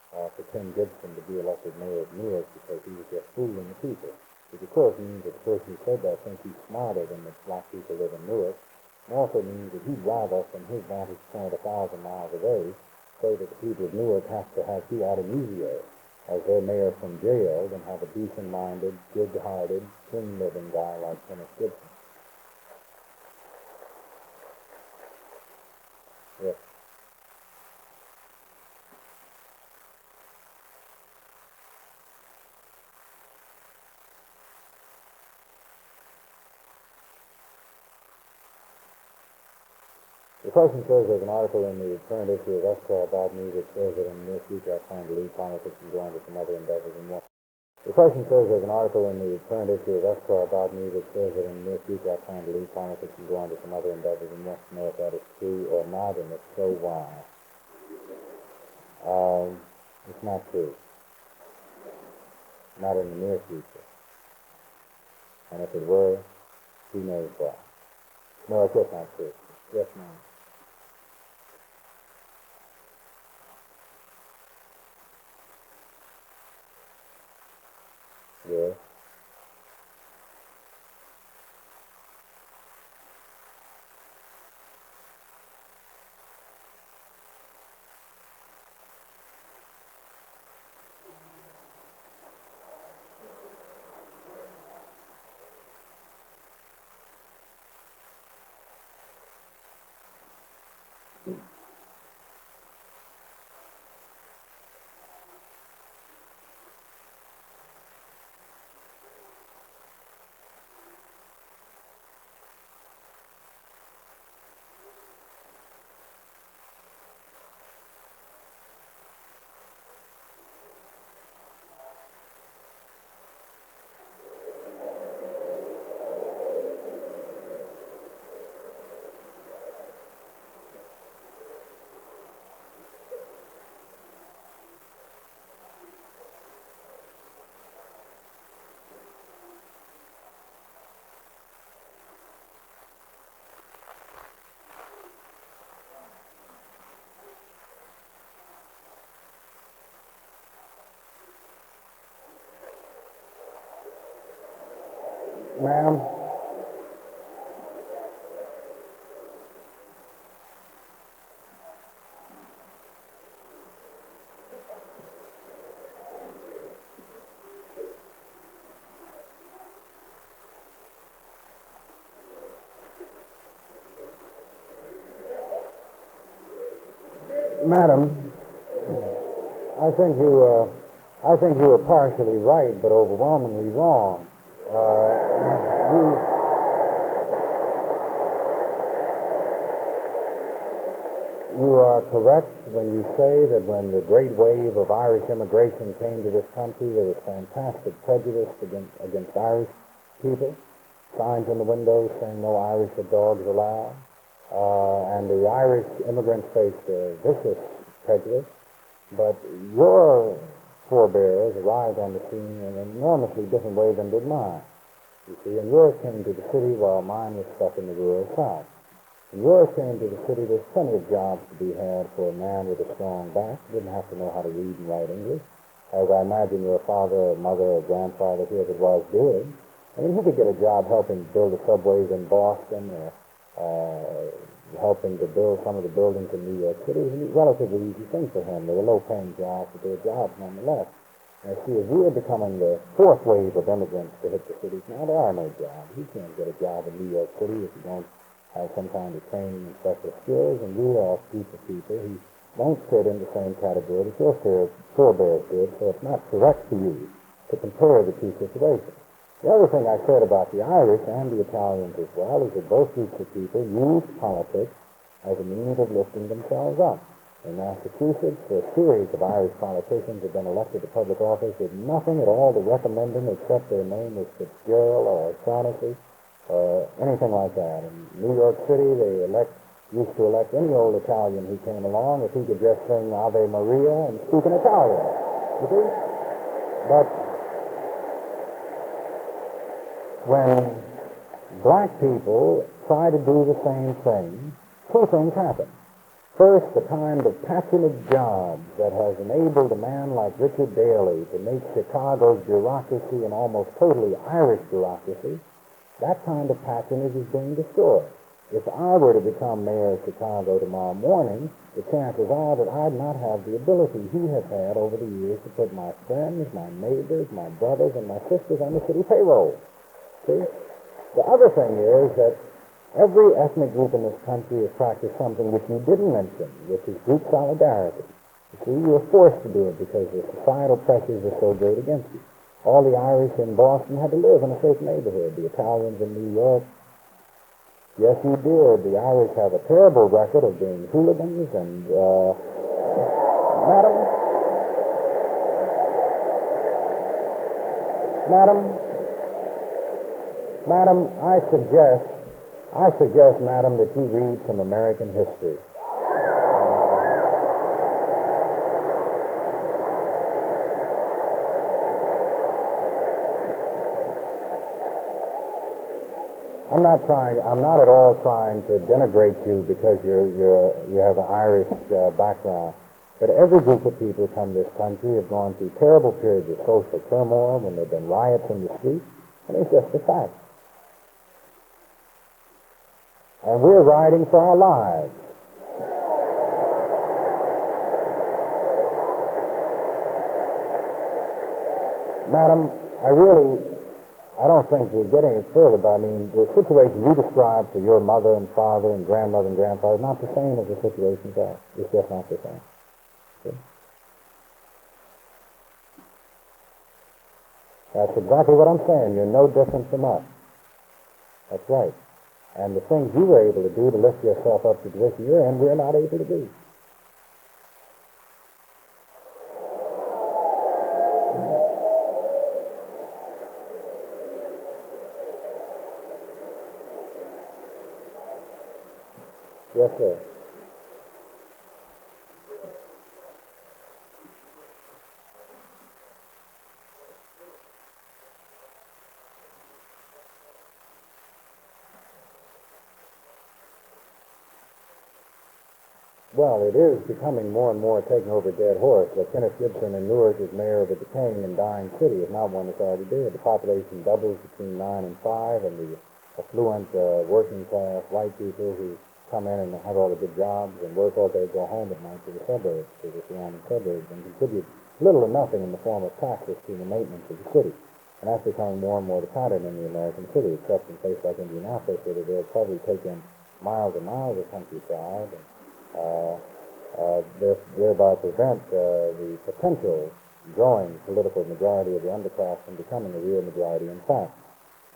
for Tim Gibson to be elected mayor of Newark because he was just fooling the people. Which of course means that the person who said that thinks he's smarter than the black people live in Newark. And also means that he'd rather, from his vantage point 1,000 miles away, say that the people of Newark have to have Hugh Artemisia as their mayor from jail than have a decent-minded, good-hearted, clean-living guy like Kenneth Gibson. Yes. The question says there's an article in the current issue of Esquire about me that says that in the near future I plan to leave politics and go on to some other endeavors and more. The question says there's an article in the current issue of Esquire about me that says that in the near future I plan to leave politics and go on to some other endeavors and wants to know if that is true or not, and if so, why. It's not true. Not in the near future. And if it were, who knows why. No, it's just not true. Yes, ma'am. Yes. Ma'am? Madam, I think you were partially right, but overwhelmingly wrong. You are correct when you say that when the great wave of Irish immigration came to this country, there was fantastic prejudice against Irish people. Signs in the windows saying no Irish or dogs allowed. And the Irish immigrants faced a vicious prejudice. But your forebears arrived on the scene in an enormously different way than did mine. You see, and yours came to the city while mine was stuck in the rural South. And yours came to the city, there's plenty of jobs to be had for a man with a strong back. He didn't have to know how to read and write English, as I imagine your father or mother or grandfather, whoever it was, did. I mean, he could get a job helping build the subways in Boston or helping to build some of the buildings in New York City. It was a relatively easy thing for him. They were low-paying jobs, but they were jobs nonetheless. And see, as we are becoming the fourth wave of immigrants to hit the cities now, there are no jobs. You can't get a job in New York City if you don't have some kind of training and special skills, and we are a group of people who don't fit in the same category that your forebears did, so it's not correct for you to compare the two situations. The other thing I said about the Irish and the Italians as well is that both groups of people used politics as a means of lifting themselves up. In Massachusetts, a series of Irish politicians have been elected to public office with nothing at all to recommend them except their name was Fitzgerald or O'Shaughnessy or anything like that. In New York City, they used to elect any old Italian who came along if he could just sing Ave Maria and speak in Italian. You see? But when black people try to do the same thing, two things happen. First, the kind of patronage jobs that has enabled a man like Richard Daley to make Chicago's bureaucracy an almost totally Irish bureaucracy, that kind of patronage is being destroyed. If I were to become mayor of Chicago tomorrow morning, the chances are that I'd not have the ability he has had over the years to put my friends, my neighbors, my brothers, and my sisters on the city payroll. See? The other thing is that every ethnic group in this country has practiced something which you didn't mention, which is group solidarity. You see, you were forced to do it because the societal pressures are so great against you. All the Irish in Boston had to live in a certain neighborhood. The Italians in New York. Yes, you did. The Irish have a terrible record of being hooligans and, Madam, I suggest, madam, that you read some American history. I'm not at all trying to denigrate you because you have an Irish background. But every group of people who come to this country have gone through terrible periods of social turmoil when there have been riots in the streets, and it's just a fact. And we're riding for our lives. Madam, I don't think we're getting it further, but I mean, the situation you described to your mother and father and grandmother and grandfather is not the same as the situations are. It's just not the same. See? That's exactly what I'm saying. You're no different from us. That's right. And the things you were able to do to lift yourself up to the position you're in, we're not able to do. Yes, sir. Well, it is becoming more and more taking over a dead horse. But Kenneth Gibson in Newark is mayor of a decaying and dying city. It's not one that's already dead. The population doubles between 9 and 5, and the affluent working class white people who come in and have all the good jobs and work all day, go home at night to the suburbs, to the surrounding suburbs, and contribute little or nothing in the form of taxes to the maintenance of the city. And that's becoming more and more the pattern in the American city, except in places like Indianapolis, where they'll probably take in miles and miles of countryside and thereby prevent the potential growing political majority of the underclass from becoming a real majority in fact.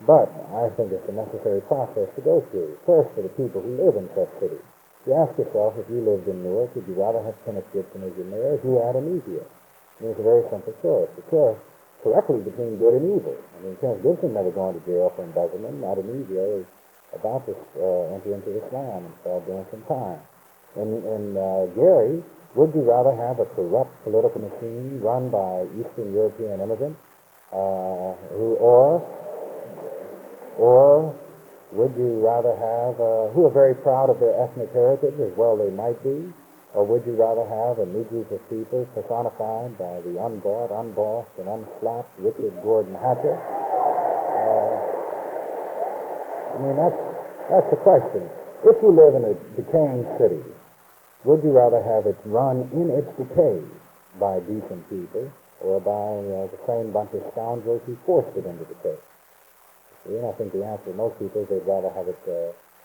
But I think it's a necessary process to go through. First, for the people who live in such cities. You ask yourself, if you lived in Newark, would you rather have Kenneth Gibson as your mayor, or if you Adam Easier? I mean, it's a very simple choice. The choice correctly between good and evil. I mean, Kenneth Gibson never going to jail for embezzlement. Adam Easier is about to enter into Islam and start doing some time. And Gary, would you rather have a corrupt political machine run by Eastern European immigrants, or would you rather have, who are very proud of their ethnic heritage, as well they might be, or would you rather have a new group of people personified by the unbought, unbossed, and unslapped Richard Gordon Hatcher? I mean, that's the question. If you live in a decaying city, would you rather have it run in its decay by decent people, or by the same bunch of scoundrels who forced it into decay? And I think the answer to most people is they'd rather have it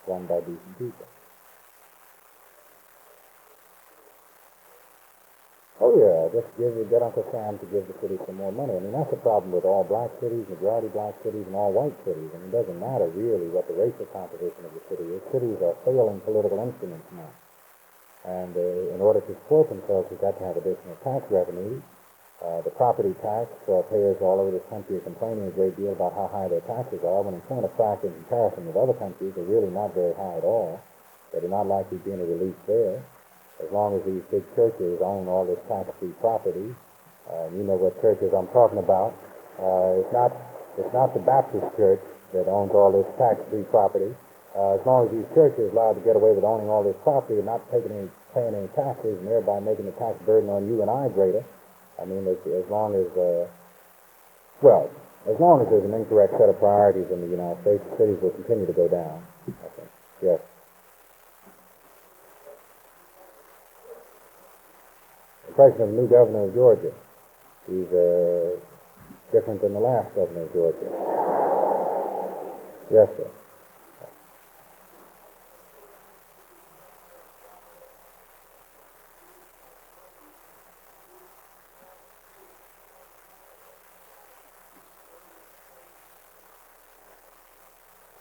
run by decent people. Oh yeah, just get Uncle Sam to give the city some more money. I mean, that's the problem with all black cities, majority black cities, and all white cities. I mean, it doesn't matter really what the racial composition of the city is. Cities are failing political instruments now. And in order to support themselves, we've got to have additional tax revenue. The property tax payers all over this country are complaining a great deal about how high their taxes are, when in point of fact, in comparison with other countries, they're really not very high at all. They're not likely to be any relief there. As long as these big churches own all this tax-free property, you know what churches I'm talking about. It's not the Baptist church that owns all this tax-free property. As long as these churches are allowed to get away with owning all this property and not paying any taxes, and thereby making the tax burden on you and I greater, I mean, as long as there's an incorrect set of priorities in the United States, the cities will continue to go down, I think. Yes. The question of the new governor of Georgia. He's different than the last governor of Georgia. Yes, sir.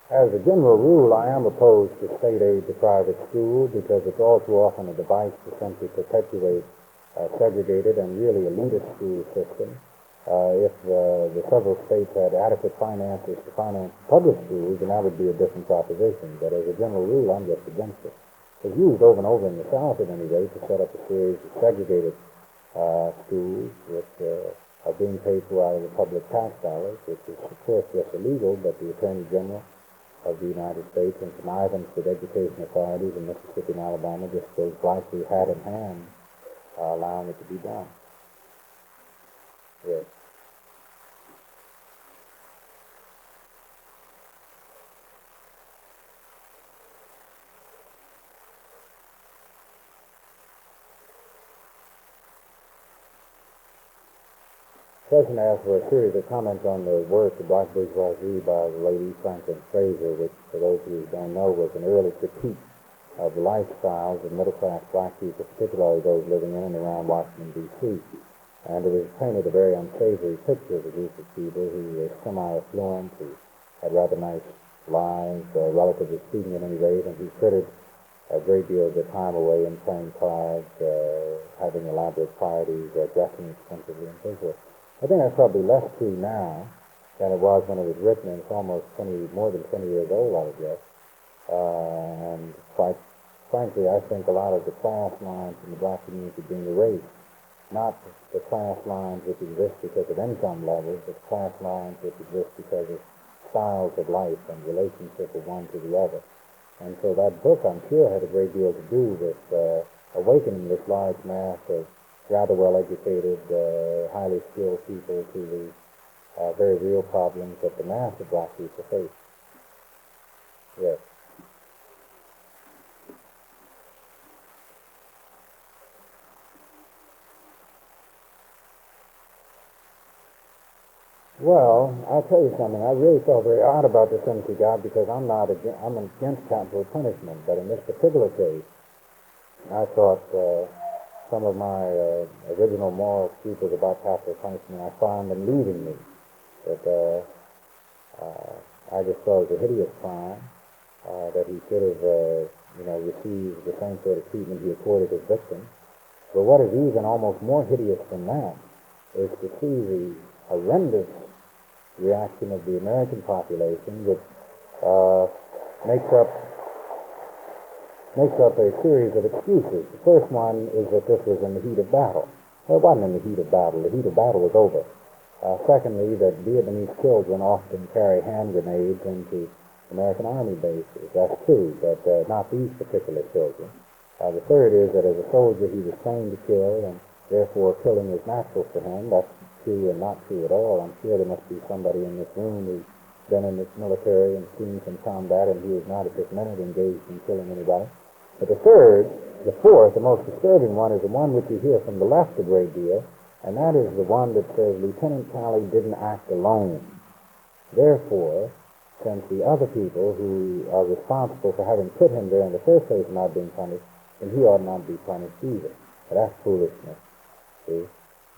As a general rule, I am opposed to state aid to private schools because it's all too often a device to simply perpetuate a segregated and really elitist school system. If the several states had adequate finances to finance public schools, then that would be a different proposition. But as a general rule, I'm just against it. It's used over and over in the South, at any rate, to set up a series of segregated schools which are being paid for out of the public tax dollars, which is, of course, just illegal, but the Attorney General of the United States and connivance with education authorities in Mississippi and Alabama just goes blithely hat in hand, allowing it to be done. Yes. Question asked for a series of comments on the work, The Black Bourgeoisie by the late E. Franklin Fraser, which, for those of you who don't know, was an early critique of the lifestyles of middle-class black people, particularly those living in and around Washington, D.C. And it was painted a very unsavory picture of a group of people who were semi-affluent, who had rather nice lives, relatively speaking at any rate, and who frittered a great deal of their time away in playing cards, having elaborate parties, dressing expensively, and so forth. I think that's probably less true now than it was when it was written, and it's almost more than 20 years old, I would guess. And quite frankly, I think a lot of the class lines in the black community are being erased. Not the class lines which exist because of income levels, but class lines which exist because of styles of life and relationship of one to the other. And so that book, I'm sure, had a great deal to do with awakening this large mass of rather well-educated, highly skilled people to the very real problems that the mass of black people face. Yes. Well, I'll tell you something. I really felt very odd about this MC God because I'm against capital punishment, but in this particular case, I thought some of my original moral scruples about capital punishment, I found them leaving me. That I just thought it was a hideous crime, that he should have, received the same sort of treatment he accorded his victims. But what is even almost more hideous than that is to see the horrendous reaction of the American population, which makes up a series of excuses. The first one is that this was in the heat of battle. Well, it wasn't in the heat of battle. The heat of battle was over. Secondly, that Vietnamese children often carry hand grenades into American Army bases. That's true, but not these particular children. The third is that as a soldier he was trained to kill, and therefore killing is natural for him. That's true and not true at all. I'm sure there must be somebody in this room who's been in the military and seen some combat, and he is not at this minute engaged in killing anybody. But the fourth, the most disturbing one, is the one which you hear from the left a great deal, and that is the one that says Lieutenant Calley didn't act alone. Therefore, since the other people who are responsible for having put him there in the first place are not being punished, then he ought not be punished either. But that's foolishness. See?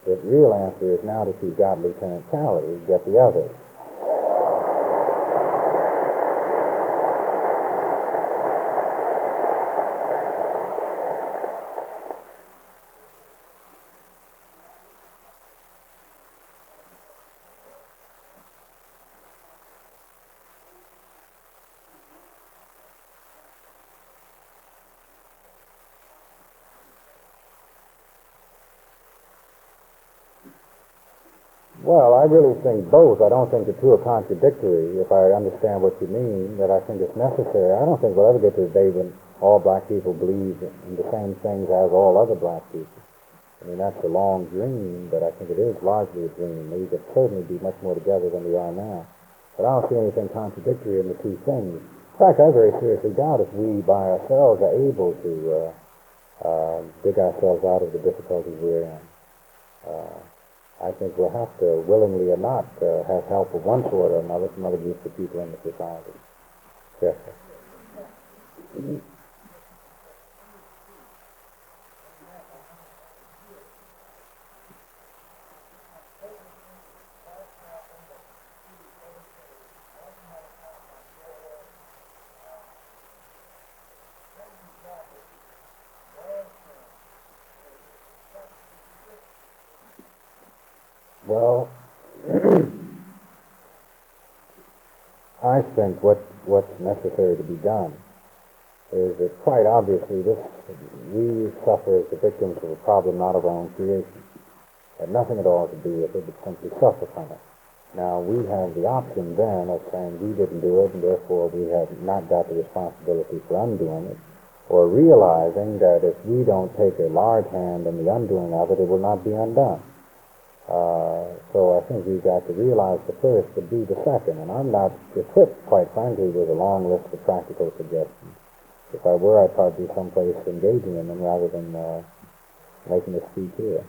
The real answer is now that you've got Lieutenant Calley, get the others. Well, I really think both. I don't think the two are contradictory, if I understand what you mean, that I think it's necessary. I don't think we'll ever get to the day when all black people believe in the same things as all other black people. I mean, that's a long dream, but I think it is largely a dream. We could certainly be much more together than we are now. But I don't see anything contradictory in the two things. In fact, I very seriously doubt if we by ourselves are able to dig ourselves out of the difficulties we're in. I think we'll have to, willingly or not, have help of one sort or another from other groups of people in the society. Yes, sir. Well, I think what's necessary to be done is that quite obviously we suffer as the victims of a problem not of our own creation. It had nothing at all to do with it, but simply suffer from it. Now, we have the option then of saying we didn't do it, and therefore we have not got the responsibility for undoing it, or realizing that if we don't take a large hand in the undoing of it, it will not be undone. So I think we've got to realize the first to do the second, and I'm not equipped, quite frankly, with a long list of practical suggestions. If I were, I'd probably be someplace engaging in them rather than making a speech here.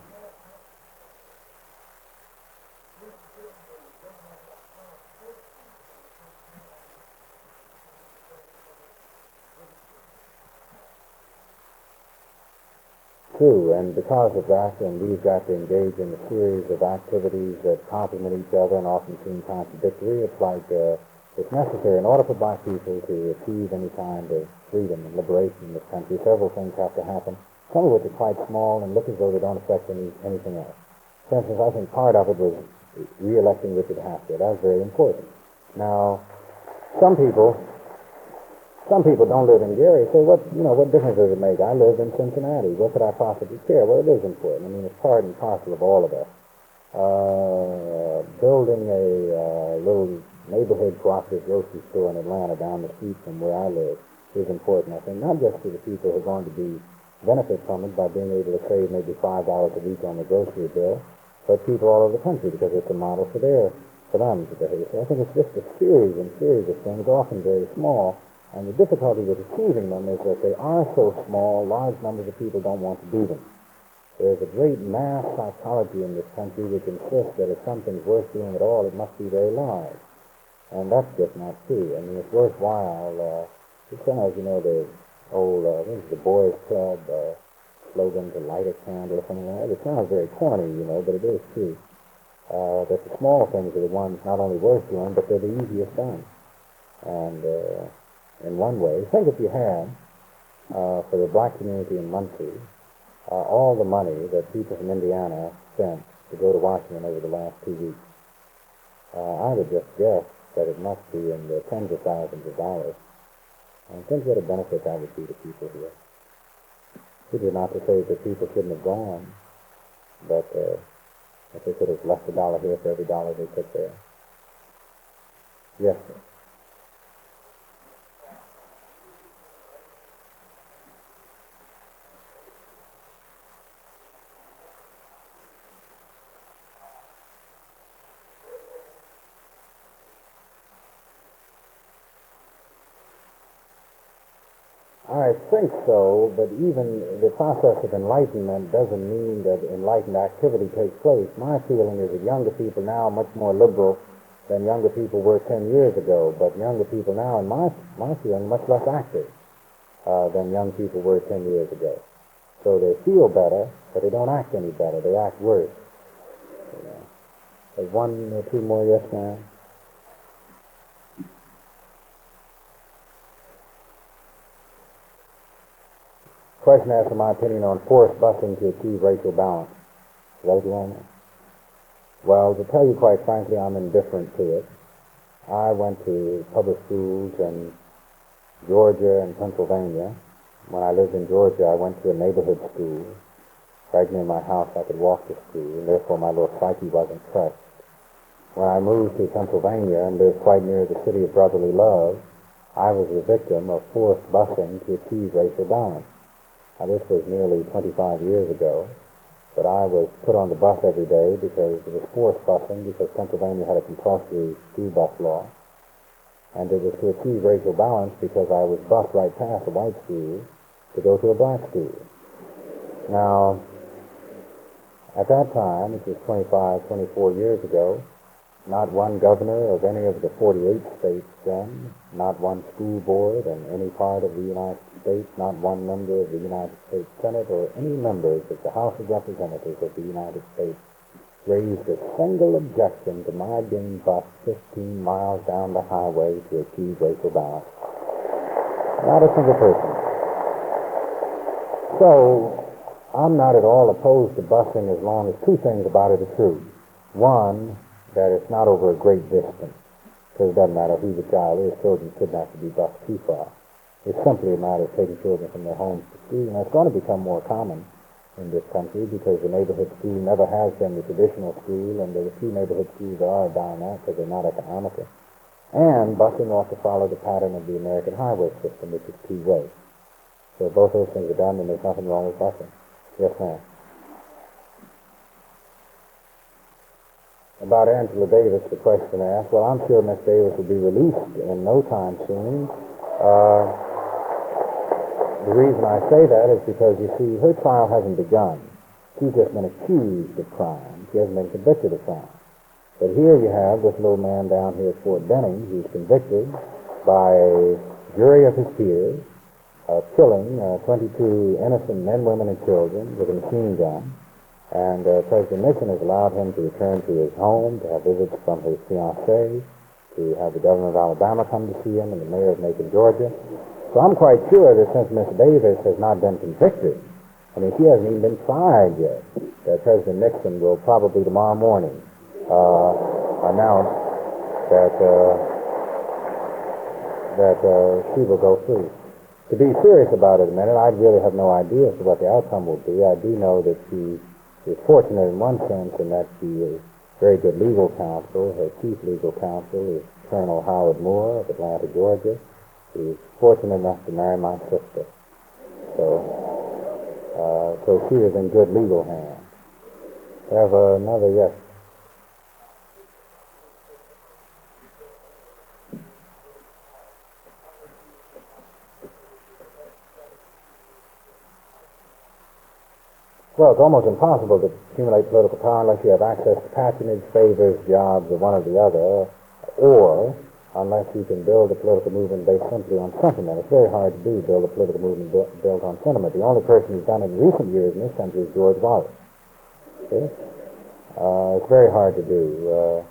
true, and because of that, and we've got to engage in a series of activities that complement each other and often seem contradictory. It's like it's necessary in order for black people to achieve any kind of freedom and liberation in this country. Several things have to happen, some of which are quite small and look as though they don't affect anything else. For instance, I think part of it was re-electing Richard Hatfield. That was very important. Now, some people don't live in Gary, so what difference does it make? I live in Cincinnati. What could I possibly care? Well, it is important. I mean, it's part and parcel of all of us. Building a little neighborhood cooperative grocery store in Atlanta down the street from where I live is important, I think, not just to the people who are going to benefit from it by being able to save maybe $5 a week on the grocery bill, but people all over the country, because it's a model for them to behave. So I think it's just a series of things, often very small. And the difficulty with achieving them is that they are so small, large numbers of people don't want to do them. There's a great mass psychology in this country which insists that if something's worth doing at all, it must be very large. And that's just not true. I mean, it's worthwhile. It sounds, the old, the Boys Club slogan to light a candle or something like that. It sounds very corny, but it is true. That the small things are the ones not only worth doing, but they're the easiest done. And in one way, think if you had, for the black community in Muncie, all the money that people from Indiana spent to go to Washington over the last 2 weeks. I would just guess that it must be in the tens of thousands of dollars. And think what a benefit that would be to people here. Which is not to say that people shouldn't have gone, but if they could have left $1 here for every dollar they took there. Yes, sir. I think so, but even the process of enlightenment doesn't mean that enlightened activity takes place. My feeling is that younger people now are much more liberal than younger people were 10 years ago, but younger people now, in my feeling, much less active than young people were 10 years ago. So they feel better, but they don't act any better. They act worse. There's one or two more, yes, ma'am? Question asked for my opinion on forced busing to achieve racial balance. Is that what you want to know? Well, to tell you quite frankly, I'm indifferent to it. I went to public schools in Georgia and Pennsylvania. When I lived in Georgia, I went to a neighborhood school. Right near my house, I could walk to school, and therefore my little psyche wasn't crushed. When I moved to Pennsylvania and lived quite near the city of brotherly love, I was the victim of forced busing to achieve racial balance. Now, this was nearly 25 years ago, but I was put on the bus every day because it was forced busing because Pennsylvania had a compulsory school bus law. And it was to achieve racial balance because I was bused right past a white school to go to a black school. Now, at that time, which was 24 years ago, not one governor of any of the 48 states then, not one school board in any part of the United States, not one member of the United States Senate or any members of the House of Representatives of the United States raised a single objection to my being bused 15 miles down the highway to achieve racial balance. Not a single person. So, I'm not at all opposed to busing as long as two things about it are true. One, that it's not over a great distance, because it doesn't matter who the child is, children shouldn't have to be bused too far. It's simply a matter of taking children from their homes to school, and it's going to become more common in this country because the neighborhood school never has been the traditional school, and the few neighborhood schools there are dying out because they're not economical. And busing ought to follow the pattern of the American highway system, which is two-way. So if both those things are done, then there's nothing wrong with busing. Yes, ma'am. About Angela Davis, the question asked, well, I'm sure Miss Davis will be released in no time soon. The reason I say that is because, you see, her trial hasn't begun. She's just been accused of crime. She hasn't been convicted of crime. But here you have this little man down here at Fort Benning who's convicted by a jury of his peers killing 22 innocent men, women, and children with a machine gun. And President Nixon has allowed him to return to his home, to have visits from his fiancée, to have the governor of Alabama come to see him, and the mayor of Macon, Georgia. So I'm quite sure that since Miss Davis has not been convicted, I mean, she hasn't even been tried yet, that President Nixon will probably tomorrow morning announce that she will go free. To be serious about it a minute, I really have no idea as to what the outcome will be. I do know that she is fortunate in one sense in that she is very good legal counsel. Her chief legal counsel is Colonel Howard Moore of Atlanta, Georgia. She's fortunate enough to marry my sister. So she is in good legal hands. We have another, yes. Well, it's almost impossible to accumulate political power unless you have access to patronage, favors, jobs, or one or the other, or unless you can build a political movement based simply on sentiment. It's very hard to build a political movement built on sentiment. The only person who's done it in recent years in this country is George Wallace. See? It's very hard to do.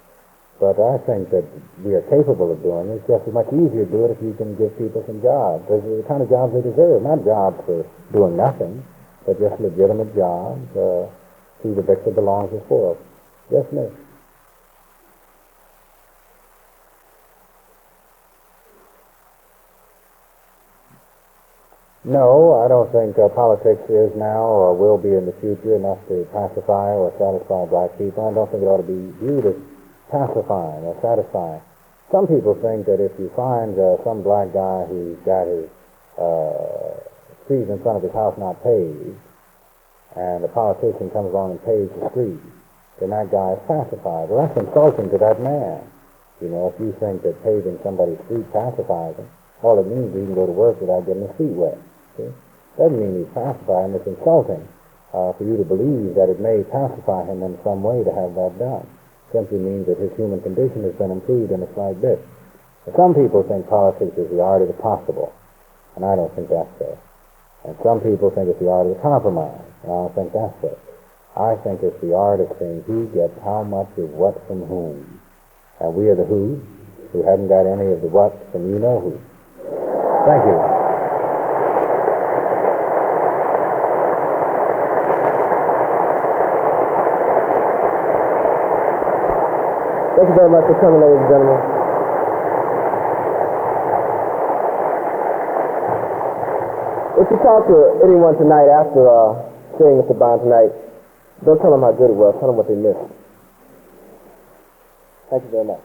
But I think that we are capable of doing it. It's just as much easier to do it if you can give people some jobs. Those are the kind of jobs they deserve, not jobs for doing nothing, but just legitimate jobs to the victor belongs as for. Yes, miss. No, I don't think politics is now or will be in the future enough to pacify or satisfy black people. I don't think it ought to be viewed as pacifying or satisfying. Some people think that if you find some black guy who's got his street in front of his house not paved, and a politician comes along and paves the street, then that guy is pacified. Well, that's insulting to that man. You know, if you think that paving somebody's street pacifies him, all it means is he can go to work without getting his feet wet. See? Doesn't mean he's pacified, and it's insulting for you to believe that it may pacify him in some way to have that done. Simply means that his human condition has been improved in a slight bit. But some people think politics is the art of the possible, and I don't think that's so. And some people think it's the art of the compromise, and I don't think that's so. I think it's the art of saying who gets how much of what from whom. And we are the who haven't got any of the what from you know who. Thank you.
Thank you very much for coming, ladies and gentlemen. If you talk to anyone tonight after seeing Mr. Bond tonight, don't tell them how good it was. Tell them what they missed. Thank you very much.